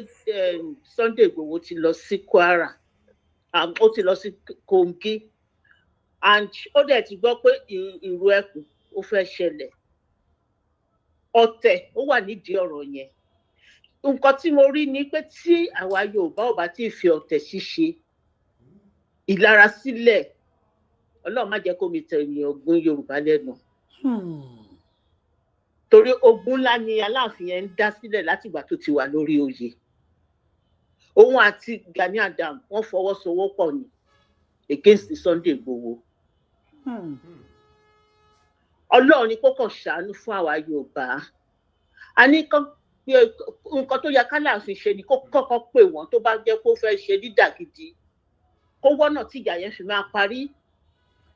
Sunday Igboho ti lọ sí Kwara ó ti lọ sí Kogi and ó dẹ̀ ti gbọ́ pé ìrù ẹkùn ó fẹ́ ṣẹlẹ̀ ọ̀tẹ̀ ó wà nídìí ọ̀rọ̀ yẹn nǹkan tí mo rí ni pé tí àwa Yorùbá ò bá ti fi ọ̀tẹ̀ ṣíṣe ìlara sílẹ̀ Ọlọ́run má jẹ́ kó mi tẹ̀yìn ogun Yorùbá lẹ́nu torí ogun ńlá ni Aláàfin yẹn ń dá sílẹ̀ látìgbà tó ti wà lórí oyè òun àti Gani Adams wọ́n fọwọ́sowọ́pọ̀ ní against Sunday Igboho Ọlọ́run ni kó kàn ṣàánú fún àwa Yorùbá a ní nǹkan tó yẹ k'Aláàfin ṣe ni kó kọ́kọ́ pè wọ́n tó bá jẹ́ kó fẹ́ ṣe dídàgidi kó wọ́nà tíjà yẹn fi máa parí.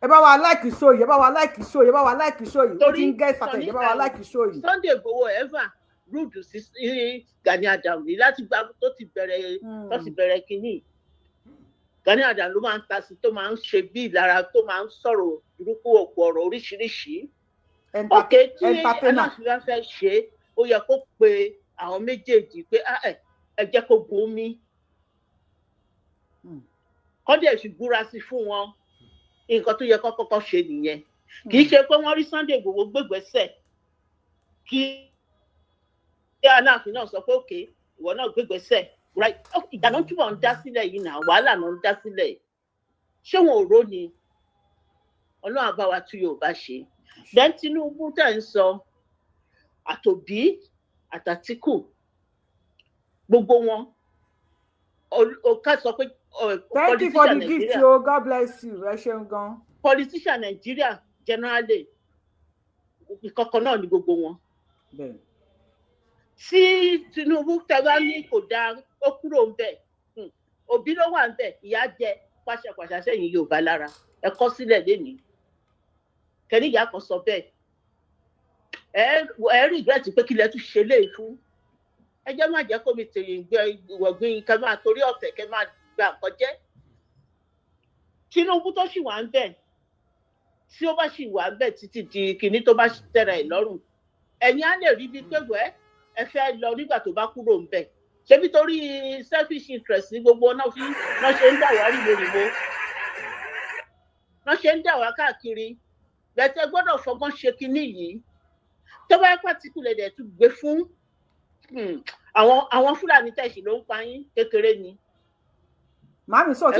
ẹ bá wa like show yìí ẹ bá wa like show yìí ẹ bá wa like show yìí torí ń gẹ́ ìfàtẹ̀ ẹ bá wa like show yìí. Sunday Igboho ever rude sí Gani Adams ní láti gba tó ti bẹ̀rẹ̀ kínní Gani Adams ló máa ń ta sí tó máa ń ṣe bí ìlara tó máa ń sọ̀rọ̀ burúkú ọ̀pọ̀ ọ̀rọ̀ oríṣiríṣi. òkè tí Aláàfin bá fẹ́ ṣe ó yẹ kó pe àwọn méjèèjì pé ẹ jẹ́ kó gun mi kọ́ dẹ̀ fi búra sí fún wọn nǹkan tó yẹ kó kọ́kọ́ ṣe nìyẹn kì í ṣe pé wọ́n rí Sunday Igboho gbégbèsè kí Aláàfin náà sọ pé òkè ìwọ náà gbégbèsè right ìdáná túbọ̀ ń dá sílẹ̀ yìí náà wàhálà náà ń dá sílẹ̀ ṣé wọn ò ró ni Ọlọ́run á bá wa tú Yorùbá ṣe then Tinubu tẹ̀ ń sọ àtòbí àtàtíkù gbogbo wọn ká sọ pé thank you for the gift o God bless you ẹ ṣeun gan. politician Nigeria generally ìkọ̀kọ̀ náà ni gbogbo wọn. tí Tinubu tẹ́lá ní kò dáa ó kúrò ń bẹ̀ òbí ló wà ń bẹ̀ ìyá jẹ pàṣẹpàṣẹ sẹ́yìn Yorùbá lára ẹ kọ sílẹ̀ lénìí kẹ́nìyà kan sọ bẹ́ẹ̀ ẹ rí ìgbẹ́tì pé kílẹ̀ tún ṣe léè fún ẹ jẹ́ má jẹ́ kó mi tèyìn gbẹ ìwọ̀gbìn kẹ́ máa torí ọ̀tẹ̀ kẹ́ máa gba nǹkan jẹ́ Tinubu tó sì wà ń bẹ̀ tí ó bá sì wà ń bẹ̀ títí di kinní tó bá tẹ̀ra ẹ̀ lọ́rùn ẹ̀yin á lè rí bíi pé wẹ́ ẹ fẹ́ lọ nígbà tó bá kúrò ń bẹ̀ ṣebí torí selfish interest ní gbogbo náà ṣe ń dà wá rìbòrìbò náà ṣe ń dà wá káàkiri bẹ̀tẹ̀ gbọ́dọ̀ fọgbọ́n ṣe kinní yìí tó bá pàtíkùlẹ̀ dẹ̀ tún gbé fún àwọn Fúlàní tẹ̀sí ló ń pa yín kékeré ni. màámi sọ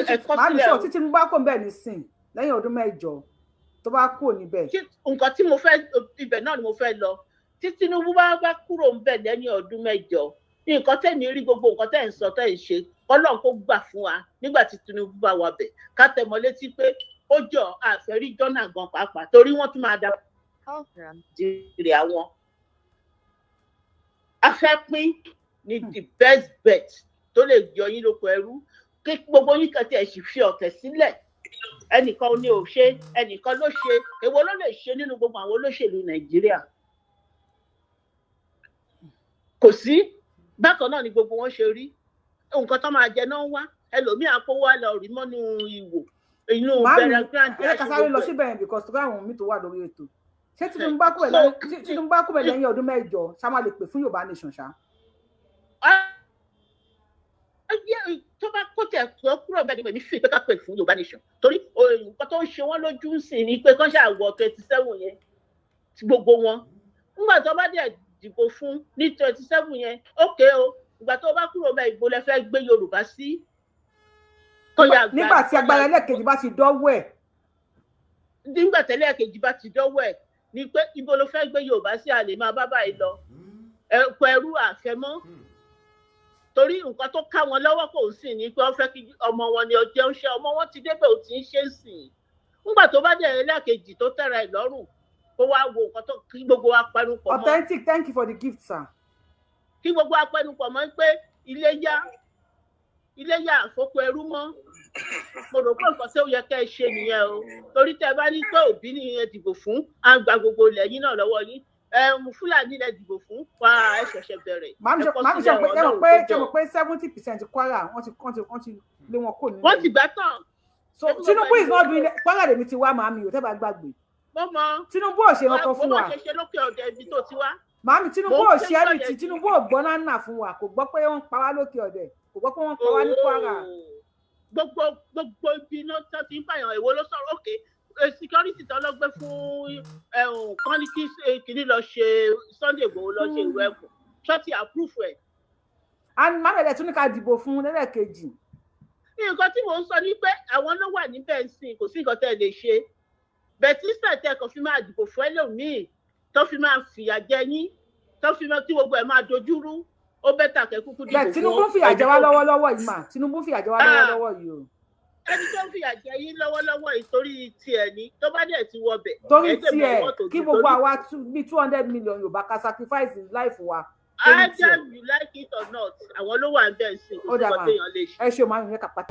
títí mo bá kó ń bẹ̀ nísìn lẹ́yìn ọdún 8 tó bá kúrò níbẹ̀. nǹkan tí mo fẹ́ ibẹ̀ náà ni mo fẹ́ lọ tí Tinubu bá kúrò ń bẹ̀ lẹ́yìn ọdún 8 ní nǹkan tẹ̀mí rí gbogbo nǹkan tẹ̀ ń sọ tẹ̀ ń ṣe Ọlọ́run kó gbà fún wa nígbà tí Tinubu bá wà bẹ̀ ká tẹ̀ mọ́ létí pé ó jọ àfẹ́rí jọ́nà gan pàápàá torí wọ́n tún máa dá jèrè àwọn. afẹ́pín ni the best bet tó lè yọ yín lóko ẹrú kí gbogbo yín kẹtì ẹ̀ sì fi ọ̀tẹ̀ sílẹ̀ ẹnìkan ni ò ṣe ẹnìkan ló ṣe èwo ló lè ṣe nínú gbogbo àwọn olóṣèlú Nàìjíríà kò sí bákan náà ni gbogbo wọn ṣe rí nǹkan tó máa jẹ náà wá ẹlòmíì àpòwò àlọ rí mọ́nú ìwò inú bẹ̀rẹ̀ grand ẹ ká sáré lọ síbẹ̀ yẹn because tó káwọn mi tó wà lórí ètò ṣé Tinubu bá kú bẹ̀ lẹ́yìn ọdún 8 ṣá máa lè pè fún Yorùbá nation ṣá. tó bá kó tẹ̀ tó kúrò bẹ́ẹ̀ ni pèmí fi pé ká pè fún Yorùbá nation torí nǹkan tó ń ṣe wọ́n lójú sí ni pé kán ṣàwọ̀ 27 yẹn ti gbogbo wọn nígbà tó bá dẹ̀ dìbò fún ní 27 yẹn ókè o ìgbà tó bá kúrò bẹ́ẹ̀ ìbò lẹ fẹ́ gbé Yorùbá sí. nígbà tí agbára ẹlẹ́kejì bá ti dọ́wọ́ ẹ̀. nígbà tẹ́lẹ̀ kejì bá ti dọ́wọ́ ẹ̀ ni pé ibo ló fẹ́ gbé Yorùbá sí àlè máa bá báyìí lọ ẹrú àfẹ́mọ́ torí nǹkan tó ká wọn lọ́wọ́ kò sí ní pé wọ́n fẹ́ kí ọmọ wọn ni ọjọ́ ń ṣe ọmọ wọn ti débẹ̀ ò ti ń ṣe sìn nígbà tó bá dẹ̀ ẹlẹ́ẹ̀kejì tó tẹ̀ra ẹ̀ lọ́rùn kó wá wo nǹkan tó kí gbogbo wa pẹnupọ̀ mọ́. Authentic, thank you for the gift, sir. Kí gbogbo wa pẹnupọ̀ mọ́ pé ilé yá àfọkù ẹrú mọ́ mo rò pé nǹkan tó yẹ kẹ́ ẹ ṣe nìyẹn o torí tẹ́ bá ní pé Òbí ni ẹ dìbò fún à ń gba gbogbo ilẹ̀ yín náà lọ́wọ́ yín Fúlàní lẹ dìbò fún wá ẹ ṣẹ̀ṣẹ̀ bẹ̀rẹ̀. Màmí sọ pé 70% Kwara wọ́n ti lé wọn kò nílẹ̀. Wọ́n ti gbà tán. So Tinubu is not doing Kwara lèmi ti wá màmí ò tẹ́ bá gbàgbé. Tinubu ò ṣe nǹkan fún wa. Mo ṣe lókè ọ̀dẹ ibi tó ti wá. Màmí Tinubu ò ṣe ẹni Tinubu ò gbọ́ náà fún wa kò gbọ́ pé wọ́n pa wá lókè ọ̀dẹ kò gbọ́ pé wọ́n pa wá ní Kwara. Gbogbo ibi náà tó ti ń bàyàn èwo ló sọ̀rọ̀ òkè security tó lọ gbé fún kan ní kí lọ ṣe Sunday Igboho lọ ṣe ìwé ẹ̀kọ́ ṣọ́ọ̀tì approve ẹ̀. And mábẹ̀lẹ̀ tún ní ká dìbò fún lẹ́lẹ́kejì. Nǹkan tí mò ń sọ ni pé àwọn ló wà níbẹ̀ ń sìn kò sí nǹkan tẹ́ lè ṣe bẹ̀tísà tẹ́ kàn fi máa dìbò fún ẹlòmíì tó fi máa fìyà jẹ yín tó fi máa tí gbogbo ẹ̀ máa dojúrú ó bẹ́tà kẹ́ kúkú dìbò fún. Tinubu fìyà jẹ wá lọ́wọ́lọ́wọ́ yìí mà Tinubu fìyà jẹ wá lọ́wọ́lọ́wọ́ yìí o. Ẹni tó ń fìyà jẹ yín lọ́wọ́lọ́wọ́ yìí torí tiẹ̀ ni tó bá dẹ̀ ti wọbẹ̀. Torí tiẹ̀ kí gbogbo àwa bí 200 million Yorùbá ká sacrifice life wa. Either you like it or not àwọn ló wà ń bẹ̀ sí i kò sí ọ̀tẹ̀yàn lè ṣe. Ẹ ṣe o máa ń yẹ kàpá.